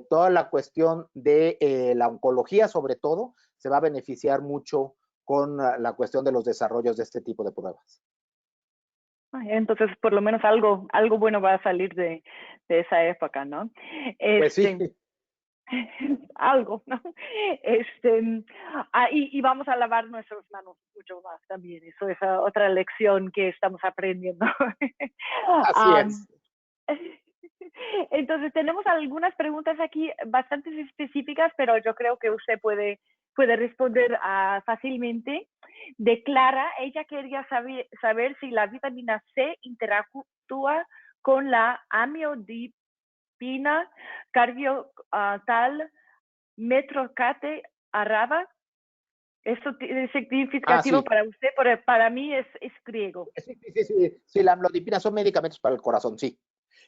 Speaker 2: toda la cuestión de la oncología, sobre todo, se va a beneficiar mucho con la cuestión de los desarrollos de este tipo de pruebas.
Speaker 1: Entonces, por lo menos algo bueno va a salir de esa época, ¿no?
Speaker 2: Pues sí.
Speaker 1: Algo, ¿no? Y vamos a lavar nuestras manos mucho más también. Eso es otra lección que estamos aprendiendo.
Speaker 2: Así es.
Speaker 1: Entonces, tenemos algunas preguntas aquí bastante específicas, pero yo creo que usted puede puede responder fácilmente. De Clara, ella quería saber si la vitamina C interactúa con la amiodipina, carbiotal, metrocate, araba. ¿Esto es significativo
Speaker 2: Sí.
Speaker 1: para usted? Para mí es griego.
Speaker 2: Sí, la amlodipina son medicamentos para el corazón, sí.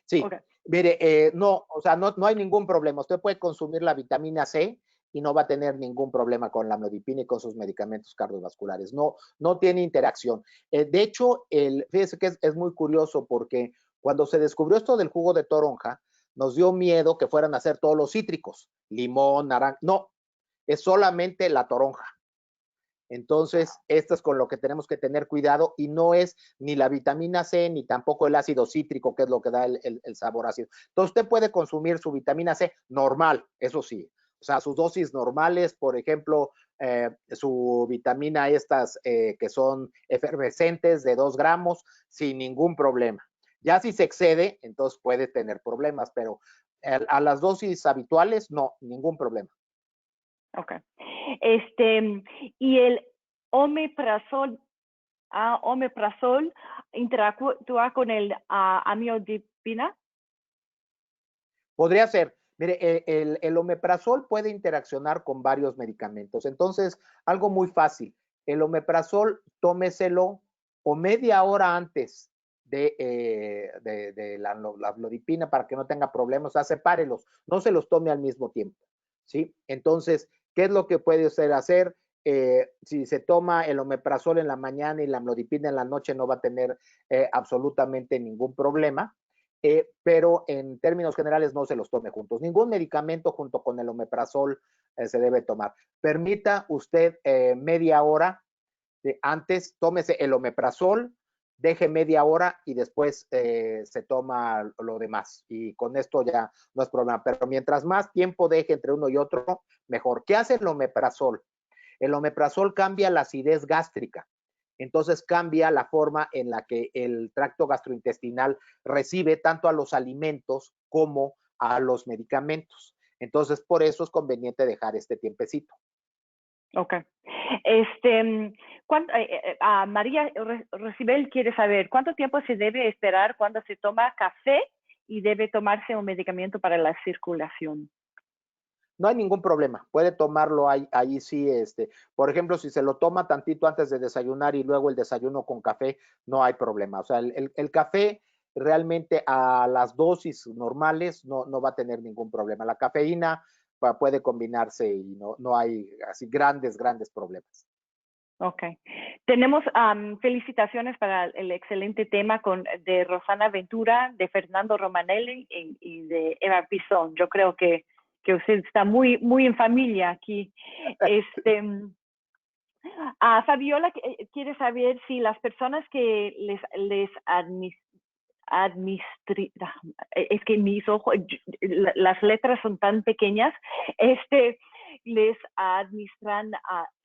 Speaker 2: Sí,
Speaker 1: Okay.
Speaker 2: mire, no, o sea, no hay ningún problema. Usted puede consumir la vitamina C y no va a tener ningún problema con la amlodipina y con sus medicamentos cardiovasculares. No tiene interacción. De hecho, fíjese que es muy curioso porque cuando se descubrió esto del jugo de toronja, nos dio miedo que fueran a hacer todos los cítricos, limón, naranja. No, es solamente la toronja. Entonces, esto es con lo que tenemos que tener cuidado y no es ni la vitamina C ni tampoco el ácido cítrico, que es lo que da el sabor ácido. Entonces, usted puede consumir su vitamina C normal, eso sí, o sea, sus dosis normales, por ejemplo, su vitamina estas que son efervescentes de 2 gramos, sin ningún problema. Ya si se excede, entonces puede tener problemas, pero a las dosis habituales, no, ningún problema.
Speaker 1: Ok. Y el omeprazol, omeprazol interactúa con el amiodipina.
Speaker 2: Podría ser. Mire, el omeprazol puede interaccionar con varios medicamentos. Entonces, algo muy fácil. El omeprazol, tómeselo o media hora antes de la amlodipina para que no tenga problemas. O sea, sepárelos. No se los tome al mismo tiempo. ¿Sí? Entonces, ¿qué es lo que puede usted hacer? Si se toma el omeprazol en la mañana y la amlodipina en la noche, no va a tener absolutamente ningún problema. Pero en términos generales no se los tome juntos. Ningún medicamento junto con el omeprazol se debe tomar. Permita usted media hora antes, tómese el omeprazol, deje media hora y después se toma lo demás. Y con esto ya no es problema. Pero mientras más tiempo deje entre uno y otro, mejor. ¿Qué hace el omeprazol? El omeprazol cambia la acidez gástrica. Entonces cambia la forma en la que el tracto gastrointestinal recibe tanto a los alimentos como a los medicamentos. Entonces, por eso es conveniente dejar este tiempecito.
Speaker 1: Ok. María Rocibel quiere saber cuánto tiempo se debe esperar cuando se toma café y debe tomarse un medicamento para la circulación.
Speaker 2: No hay ningún problema, puede tomarlo ahí sí, por ejemplo, si se lo toma tantito antes de desayunar y luego el desayuno con café, no hay problema. O sea, el café realmente a las dosis normales no va a tener ningún problema. La cafeína puede combinarse y no hay así grandes problemas.
Speaker 1: Ok. Tenemos felicitaciones para el excelente tema de Rosana Ventura, de Fernando Romanelli y de Eva Pizón. Yo creo que usted está muy en familia aquí. Fabiola quiere saber si las personas que les es que mis ojos, las letras son tan pequeñas, les administran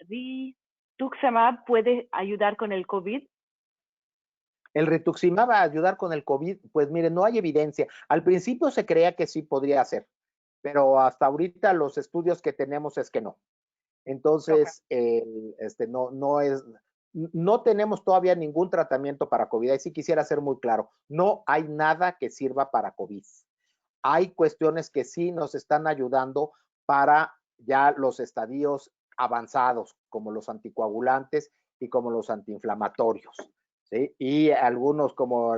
Speaker 1: rituximab, puede ayudar con el COVID.
Speaker 2: El rituximab va a ayudar con el COVID, pues mire, no hay evidencia. Al principio se creía que sí podría hacer, pero hasta ahorita los estudios que tenemos es que no. Entonces, okay. No tenemos todavía ningún tratamiento para COVID. Ahí sí quisiera ser muy claro, no hay nada que sirva para COVID. Hay cuestiones que sí nos están ayudando para ya los estadios avanzados, como los anticoagulantes y como los antiinflamatorios, ¿sí? Y algunos como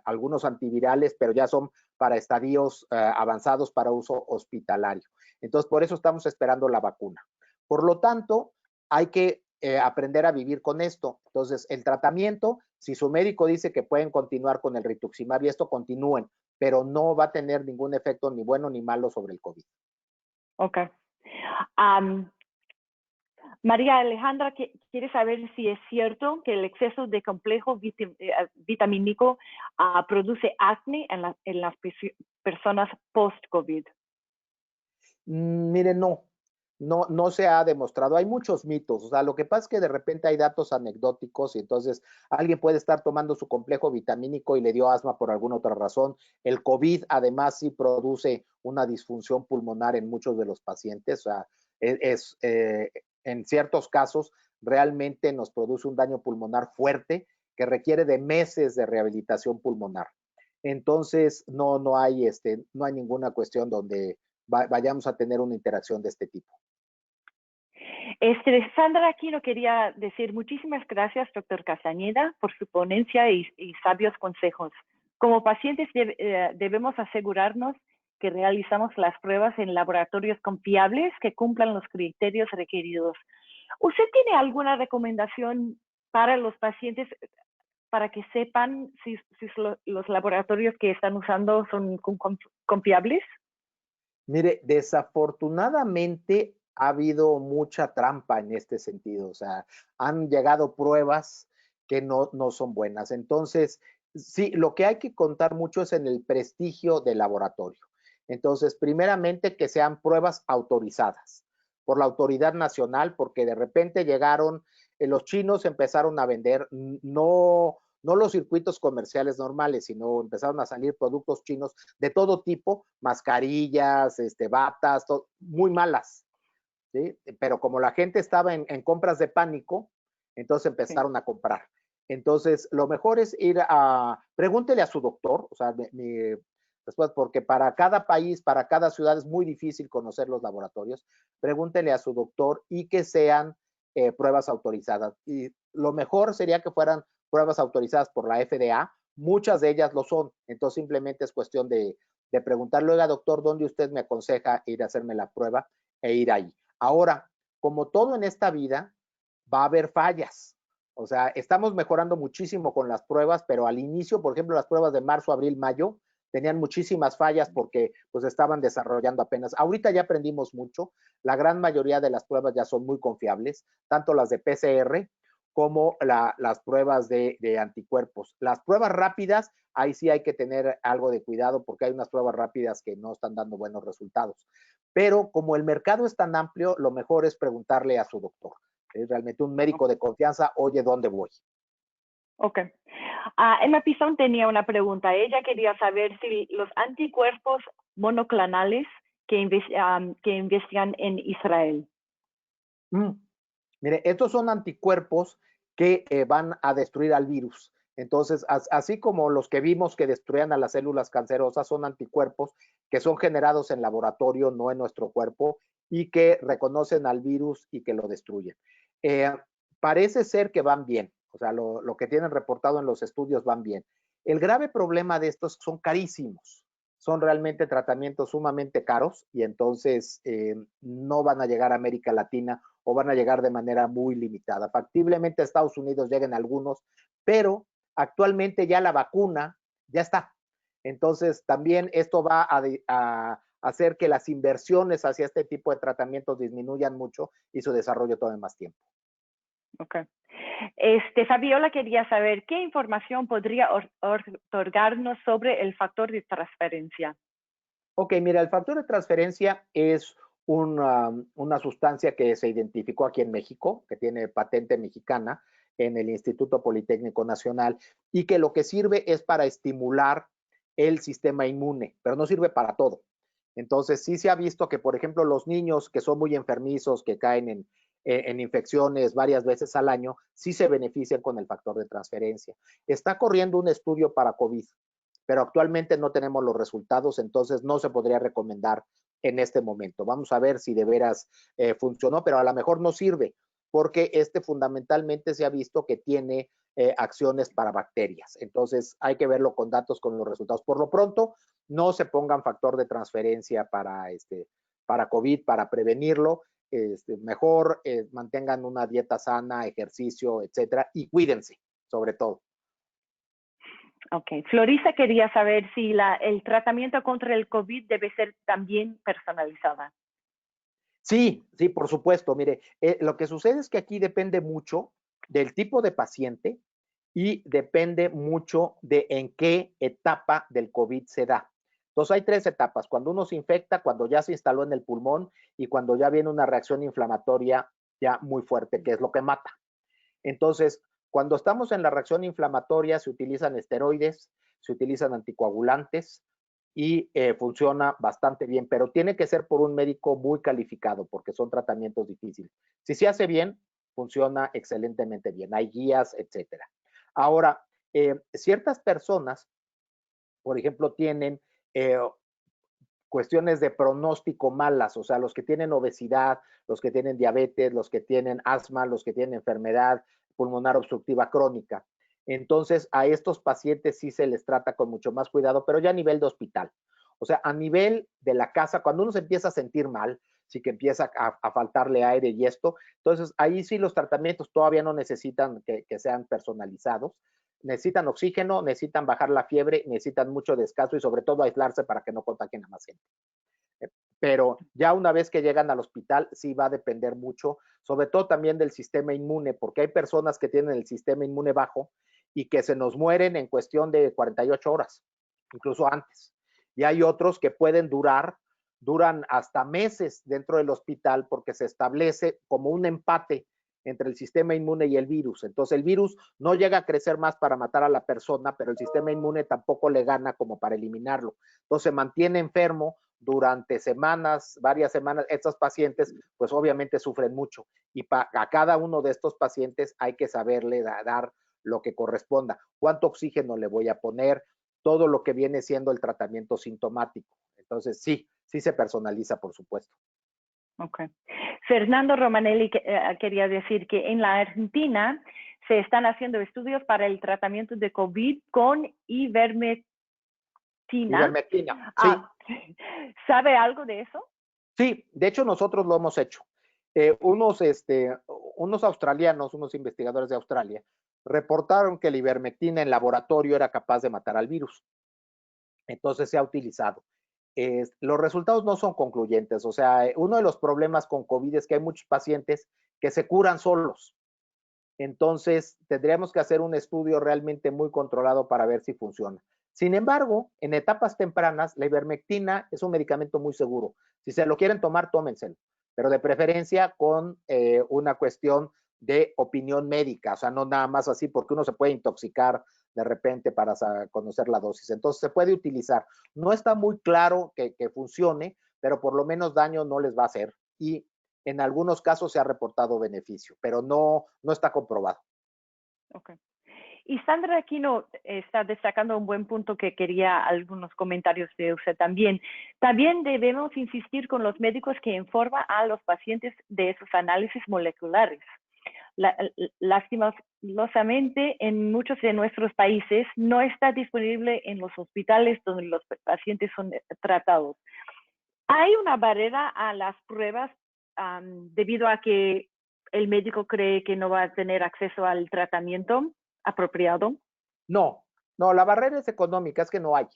Speaker 2: algunos antivirales, pero ya son para estadios avanzados para uso hospitalario. Entonces, por eso estamos esperando la vacuna. Por lo tanto, hay que aprender a vivir con esto. Entonces, el tratamiento, si su médico dice que pueden continuar con el rituximab y esto, continúen, pero no va a tener ningún efecto ni bueno ni malo sobre el COVID.
Speaker 1: Ok. María Alejandra quiere saber si es cierto que el exceso de complejo vitamínico produce acné en las personas post-COVID.
Speaker 2: Mire, no se ha demostrado. Hay muchos mitos. O sea, lo que pasa es que de repente hay datos anecdóticos y entonces alguien puede estar tomando su complejo vitamínico y le dio asma por alguna otra razón. El COVID además sí produce una disfunción pulmonar en muchos de los pacientes. O sea, en ciertos casos realmente nos produce un daño pulmonar fuerte que requiere de meses de rehabilitación pulmonar. Entonces, no hay ninguna cuestión donde vayamos a tener una interacción de este tipo.
Speaker 1: Sandra Aquino quería decir muchísimas gracias, doctor Castañeda, por su ponencia y sabios consejos. Como pacientes debemos asegurarnos que realizamos las pruebas en laboratorios confiables que cumplan los criterios requeridos. ¿Usted tiene alguna recomendación para los pacientes para que sepan si los laboratorios que están usando son confiables?
Speaker 2: Mire, desafortunadamente ha habido mucha trampa en este sentido, o sea, han llegado pruebas que no son buenas. Entonces, sí, lo que hay que contar mucho es en el prestigio del laboratorio. Entonces, primeramente que sean pruebas autorizadas por la autoridad nacional, porque de repente llegaron, los chinos empezaron a vender, no los circuitos comerciales normales, sino empezaron a salir productos chinos de todo tipo, mascarillas, batas, muy malas, ¿sí? Pero como la gente estaba en compras de pánico, entonces empezaron a comprar. Entonces, lo mejor es pregúntele a su doctor, o sea, después, porque para cada país, para cada ciudad es muy difícil conocer los laboratorios, pregúntele a su doctor y que sean pruebas autorizadas. Y lo mejor sería que fueran pruebas autorizadas por la FDA, muchas de ellas lo son, entonces simplemente es cuestión de preguntarle, oiga, doctor, ¿dónde usted me aconseja ir a hacerme la prueba e ir ahí? Ahora, como todo en esta vida, va a haber fallas. O sea, estamos mejorando muchísimo con las pruebas, pero al inicio, por ejemplo, las pruebas de marzo, abril, mayo, tenían muchísimas fallas porque pues estaban desarrollando apenas. Ahorita ya aprendimos mucho, la gran mayoría de las pruebas ya son muy confiables, tanto las de PCR como las pruebas de anticuerpos. Las pruebas rápidas, ahí sí hay que tener algo de cuidado porque hay unas pruebas rápidas que no están dando buenos resultados. Pero como el mercado es tan amplio, lo mejor es preguntarle a su doctor. Es realmente un médico de confianza, oye, ¿dónde voy?
Speaker 1: Ok. Emma Pizón tenía una pregunta. Ella quería saber si los anticuerpos monoclonales que investigan en Israel.
Speaker 2: Mire, estos son anticuerpos que van a destruir al virus. Entonces, así como los que vimos que destruían a las células cancerosas, son anticuerpos que son generados en laboratorio, no en nuestro cuerpo, y que reconocen al virus y que lo destruyen. Parece ser que van bien, o sea, lo que tienen reportado en los estudios van bien. El grave problema de estos son carísimos, son realmente tratamientos sumamente caros y entonces no van a llegar a América Latina o van a llegar de manera muy limitada. Factiblemente a Estados Unidos lleguen algunos, pero actualmente ya la vacuna ya está. Entonces también esto va a hacer que las inversiones hacia este tipo de tratamientos disminuyan mucho y su desarrollo tome más tiempo.
Speaker 1: Ok. Fabiola quería saber qué información podría otorgarnos sobre el factor de transferencia.
Speaker 2: Ok, mira, el factor de transferencia es una sustancia que se identificó aquí en México, que tiene patente mexicana en el Instituto Politécnico Nacional y que lo que sirve es para estimular el sistema inmune, pero no sirve para todo. Entonces, sí se ha visto que, por ejemplo, los niños que son muy enfermizos, que caen en infecciones varias veces al año, sí se benefician con el factor de transferencia. Está corriendo un estudio para COVID, pero actualmente no tenemos los resultados, entonces no se podría recomendar en este momento. Vamos a ver si de veras funcionó, pero a lo mejor no sirve, porque fundamentalmente se ha visto que tiene acciones para bacterias. Entonces hay que verlo con datos, con los resultados. Por lo pronto, no se pongan factor de transferencia para COVID, para prevenirlo. Mejor mantengan una dieta sana, ejercicio, etcétera, y cuídense, sobre todo.
Speaker 1: Ok. Florisa quería saber si el tratamiento contra el COVID debe ser también personalizada.
Speaker 2: Sí, sí, por supuesto. Mire, lo que sucede es que aquí depende mucho del tipo de paciente y depende mucho de en qué etapa del COVID se da. Entonces hay 3 etapas, cuando uno se infecta, cuando ya se instaló en el pulmón y cuando ya viene una reacción inflamatoria ya muy fuerte, que es lo que mata. Entonces, cuando estamos en la reacción inflamatoria se utilizan esteroides, se utilizan anticoagulantes y funciona bastante bien, pero tiene que ser por un médico muy calificado porque son tratamientos difíciles. Si se hace bien, funciona excelentemente bien. Hay guías, etcétera. Ahora, ciertas personas, por ejemplo, tienen cuestiones de pronóstico malas, o sea, los que tienen obesidad, los que tienen diabetes, los que tienen asma, los que tienen enfermedad pulmonar obstructiva crónica. Entonces, a estos pacientes sí se les trata con mucho más cuidado, pero ya a nivel de hospital. O sea, a nivel de la casa, cuando uno se empieza a sentir mal, sí que empieza a faltarle aire y esto, entonces ahí sí los tratamientos todavía no necesitan que sean personalizados, necesitan oxígeno, necesitan bajar la fiebre, necesitan mucho descanso y sobre todo aislarse para que no contagien a más gente. Pero ya una vez que llegan al hospital, sí va a depender mucho, sobre todo también del sistema inmune, porque hay personas que tienen el sistema inmune bajo y que se nos mueren en cuestión de 48 horas, incluso antes. Y hay otros que pueden duran hasta meses dentro del hospital porque se establece como un empate entre el sistema inmune y el virus. Entonces el virus no llega a crecer más para matar a la persona, pero el sistema inmune tampoco le gana como para eliminarlo. Entonces se mantiene enfermo durante semanas, varias semanas. Estos pacientes pues obviamente sufren mucho y a cada uno de estos pacientes hay que saberle dar lo que corresponda. ¿Cuánto oxígeno le voy a poner? Todo lo que viene siendo el tratamiento sintomático. Entonces sí se personaliza, por supuesto.
Speaker 1: Ok. Fernando Romanelli quería decir que en la Argentina se están haciendo estudios para el tratamiento de COVID con ivermectina.
Speaker 2: Ivermectina, sí.
Speaker 1: ¿Sabe algo de eso?
Speaker 2: Sí, de hecho nosotros lo hemos hecho. Unos australianos, unos investigadores de Australia, reportaron que la ivermectina en laboratorio era capaz de matar al virus. Entonces se ha utilizado. Los resultados no son concluyentes. O sea, uno de los problemas con COVID es que hay muchos pacientes que se curan solos. Entonces, tendríamos que hacer un estudio realmente muy controlado para ver si funciona. Sin embargo, en etapas tempranas, la ivermectina es un medicamento muy seguro. Si se lo quieren tomar, tómenselo, pero de preferencia con una cuestión de opinión médica, o sea, no nada más así, porque uno se puede intoxicar de repente para conocer la dosis. Entonces, se puede utilizar. No está muy claro que funcione, pero por lo menos daño no les va a hacer. Y en algunos casos se ha reportado beneficio, pero no está comprobado.
Speaker 1: Ok. Y Sandra Aquino está destacando un buen punto que quería algunos comentarios de usted también. También debemos insistir con los médicos que informan a los pacientes de esos análisis moleculares. Lastimosamente, en muchos de nuestros países no está disponible en los hospitales donde los pacientes son tratados. Hay una barrera a las pruebas debido a que el médico cree que no va a tener acceso al tratamiento apropiado.
Speaker 2: No, la barrera es económica, es que no hay.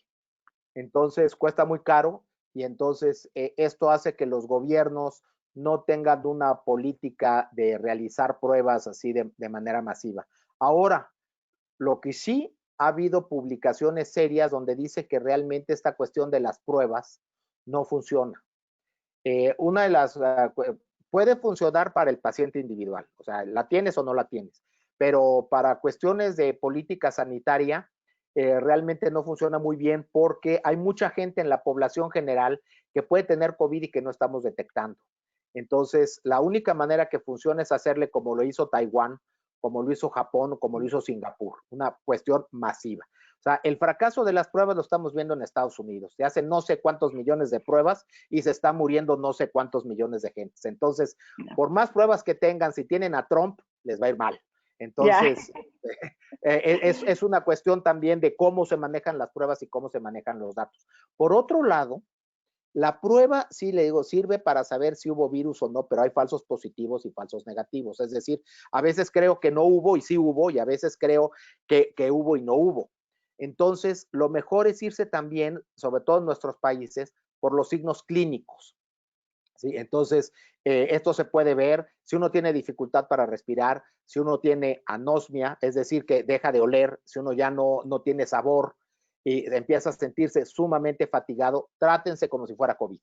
Speaker 2: Entonces cuesta muy caro y entonces esto hace que los gobiernos no tengan una política de realizar pruebas así de manera masiva. Ahora, lo que sí ha habido publicaciones serias donde dice que realmente esta cuestión de las pruebas no funciona. Una de las puede funcionar para el paciente individual, o sea, la tienes o no la tienes, pero para cuestiones de política sanitaria realmente no funciona muy bien porque hay mucha gente en la población general que puede tener COVID y que no estamos detectando. Entonces, la única manera que funciona es hacerle como lo hizo Taiwán, como lo hizo Japón o como lo hizo Singapur, una cuestión masiva. O sea, el fracaso de las pruebas lo estamos viendo en Estados Unidos. Se hacen no sé cuántos millones de pruebas y se está muriendo no sé cuántos millones de gentes. Entonces, por más pruebas que tengan, si tienen a Trump, les va a ir mal. Entonces, es una cuestión también de cómo se manejan las pruebas y cómo se manejan los datos. Por otro lado, la prueba, sí le digo, sirve para saber si hubo virus o no, pero hay falsos positivos y falsos negativos. Es decir, a veces creo que no hubo y sí hubo, y a veces creo que hubo y no hubo. Entonces, lo mejor es irse también, sobre todo en nuestros países, por los signos clínicos. ¿Sí? Entonces, esto se puede ver si uno tiene dificultad para respirar, si uno tiene anosmia, es decir, que deja de oler, si uno ya no tiene sabor y empieza a sentirse sumamente fatigado, trátense como si fuera COVID.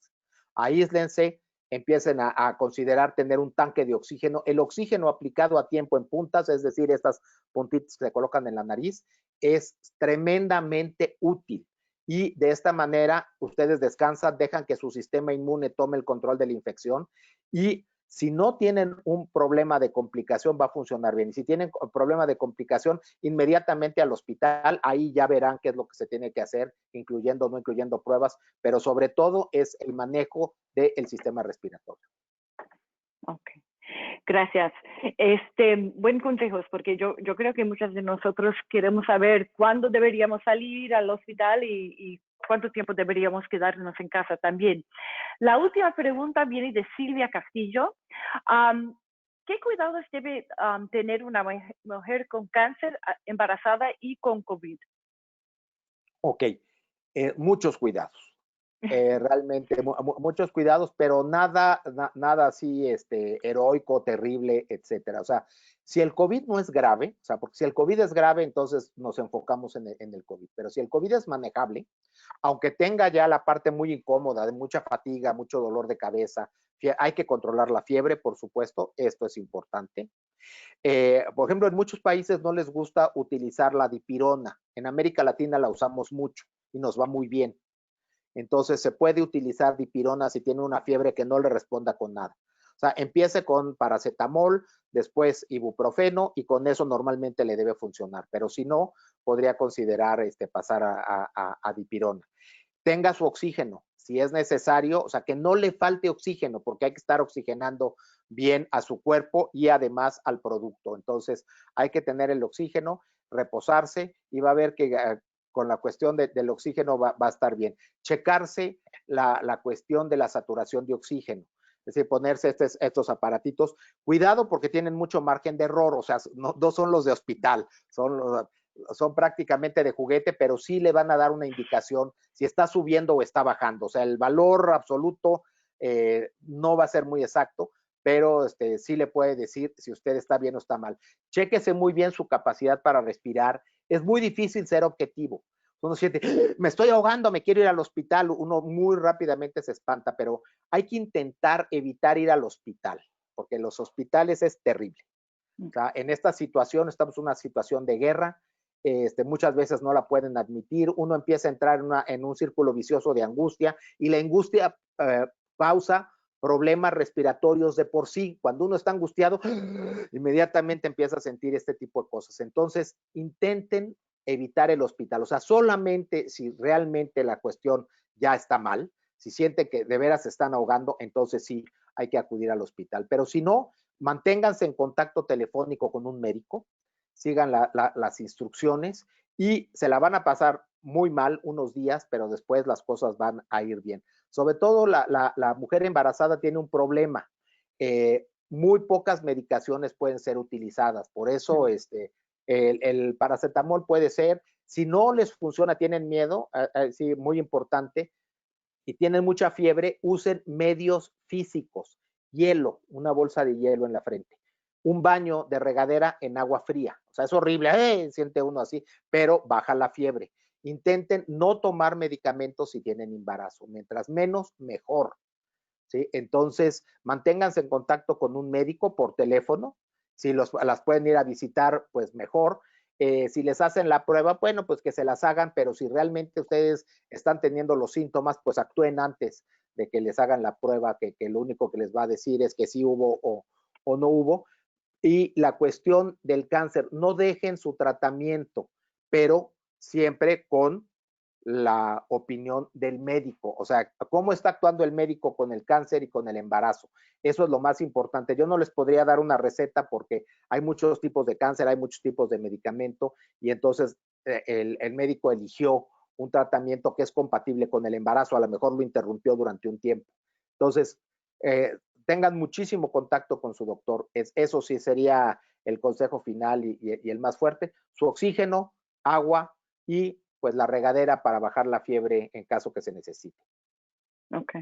Speaker 2: Aíslense, empiecen a considerar tener un tanque de oxígeno. El oxígeno aplicado a tiempo en puntas, es decir, estas puntitas que se colocan en la nariz, es tremendamente útil. y de esta manera ustedes descansan, dejan que su sistema inmune tome el control de la infección y si no tienen un problema de complicación va a funcionar bien. Y si tienen problema de complicación, inmediatamente al hospital, ahí ya verán qué es lo que se tiene que hacer, incluyendo o no incluyendo pruebas, pero sobre todo es el manejo del sistema respiratorio.
Speaker 1: Ok. Gracias. Buen consejos, porque yo creo que muchos de nosotros queremos saber cuándo deberíamos salir al hospital y cuánto tiempo deberíamos quedarnos en casa también. La última pregunta viene de Silvia Castillo. ¿Qué cuidados debe tener una mujer con cáncer embarazada y con COVID?
Speaker 2: Ok, muchos cuidados. Realmente muchos cuidados, pero nada así heroico, terrible, etcétera. O sea, si el COVID no es grave, o sea, porque si el COVID es grave, entonces nos enfocamos en el COVID, pero si el COVID es manejable, aunque tenga ya la parte muy incómoda, de mucha fatiga, mucho dolor de cabeza, hay que controlar la fiebre, por supuesto, esto es importante. Por ejemplo, en muchos países no les gusta utilizar la dipirona, en América Latina la usamos mucho y nos va muy bien. Entonces se puede utilizar dipirona si tiene una fiebre que no le responda con nada. O sea, empiece con paracetamol, después ibuprofeno y con eso normalmente le debe funcionar. Pero si no, podría considerar pasar a dipirona. Tenga su oxígeno, si es necesario, o sea, que no le falte oxígeno, porque hay que estar oxigenando bien a su cuerpo y además al producto. Entonces, hay que tener el oxígeno, reposarse y va a ver que con la cuestión del oxígeno va a estar bien. Checarse la cuestión de la saturación de oxígeno. Es decir, ponerse estos aparatitos. Cuidado porque tienen mucho margen de error, o sea, no son los de hospital, son prácticamente de juguete, pero sí le van a dar una indicación si está subiendo o está bajando. O sea, el valor absoluto no va a ser muy exacto, pero sí le puede decir si usted está bien o está mal. Chéquese muy bien su capacidad para respirar. Es muy difícil ser objetivo. Uno siente, me estoy ahogando, me quiero ir al hospital. Uno muy rápidamente se espanta, pero hay que intentar evitar ir al hospital, porque los hospitales es terrible. O sea, en esta situación, estamos en una situación de guerra, muchas veces no la pueden admitir, uno empieza a entrar en un círculo vicioso de angustia y la angustia causa problemas respiratorios de por sí. Cuando uno está angustiado, inmediatamente empieza a sentir este tipo de cosas. Entonces, intenten evitar el hospital. O sea, solamente si realmente la cuestión ya está mal, si sienten que de veras se están ahogando, entonces sí hay que acudir al hospital. Pero si no, manténganse en contacto telefónico con un médico, sigan las instrucciones y se la van a pasar muy mal unos días, pero después las cosas van a ir bien. Sobre todo la mujer embarazada tiene un problema. Muy pocas medicaciones pueden ser utilizadas, por eso el paracetamol puede ser. Si no les funciona, tienen miedo, sí, muy importante, y tienen mucha fiebre, usen medios físicos, hielo, una bolsa de hielo en la frente, un baño de regadera en agua fría. O sea, es horrible, siente uno así, pero baja la fiebre. Intenten no tomar medicamentos si tienen embarazo. Mientras menos, mejor. ¿Sí? Entonces, manténganse en contacto con un médico por teléfono. Si las pueden ir a visitar, pues mejor. Si les hacen la prueba, bueno, pues que se las hagan, pero si realmente ustedes están teniendo los síntomas, pues actúen antes de que les hagan la prueba, que lo único que les va a decir es que sí hubo o no hubo. Y la cuestión del cáncer, no dejen su tratamiento, pero siempre con la opinión del médico, o sea, cómo está actuando el médico con el cáncer y con el embarazo. Eso es lo más importante. Yo no les podría dar una receta porque hay muchos tipos de cáncer, hay muchos tipos de medicamento y entonces el médico eligió un tratamiento que es compatible con el embarazo, a lo mejor lo interrumpió durante un tiempo. Entonces, tengan muchísimo contacto con su doctor. Eso sí sería el consejo final y el más fuerte. Su oxígeno, agua y pues la regadera para bajar la fiebre en caso que se necesite.
Speaker 1: Ok.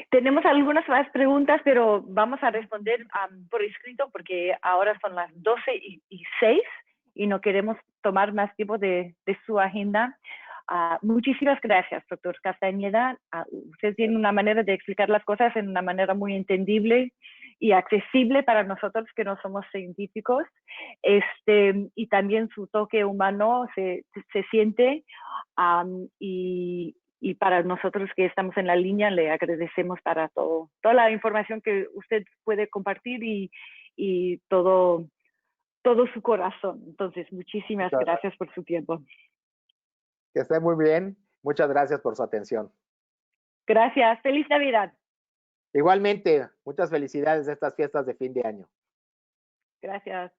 Speaker 1: Tenemos algunas más preguntas, pero vamos a responder por escrito porque ahora son las 12:06 y no queremos tomar más tiempo de su agenda. Muchísimas gracias, doctor Castañeda. Usted tiene una manera de explicar las cosas en una manera muy entendible y accesible para nosotros que no somos científicos, y también su toque humano se siente, y para nosotros que estamos en la línea le agradecemos para toda la información que usted puede compartir y todo su corazón. Entonces, muchísimas gracias por su tiempo.
Speaker 2: Que esté muy bien. Muchas gracias por su atención.
Speaker 1: Gracias. Feliz Navidad.
Speaker 2: Igualmente, muchas felicidades de estas fiestas de fin de año.
Speaker 1: Gracias.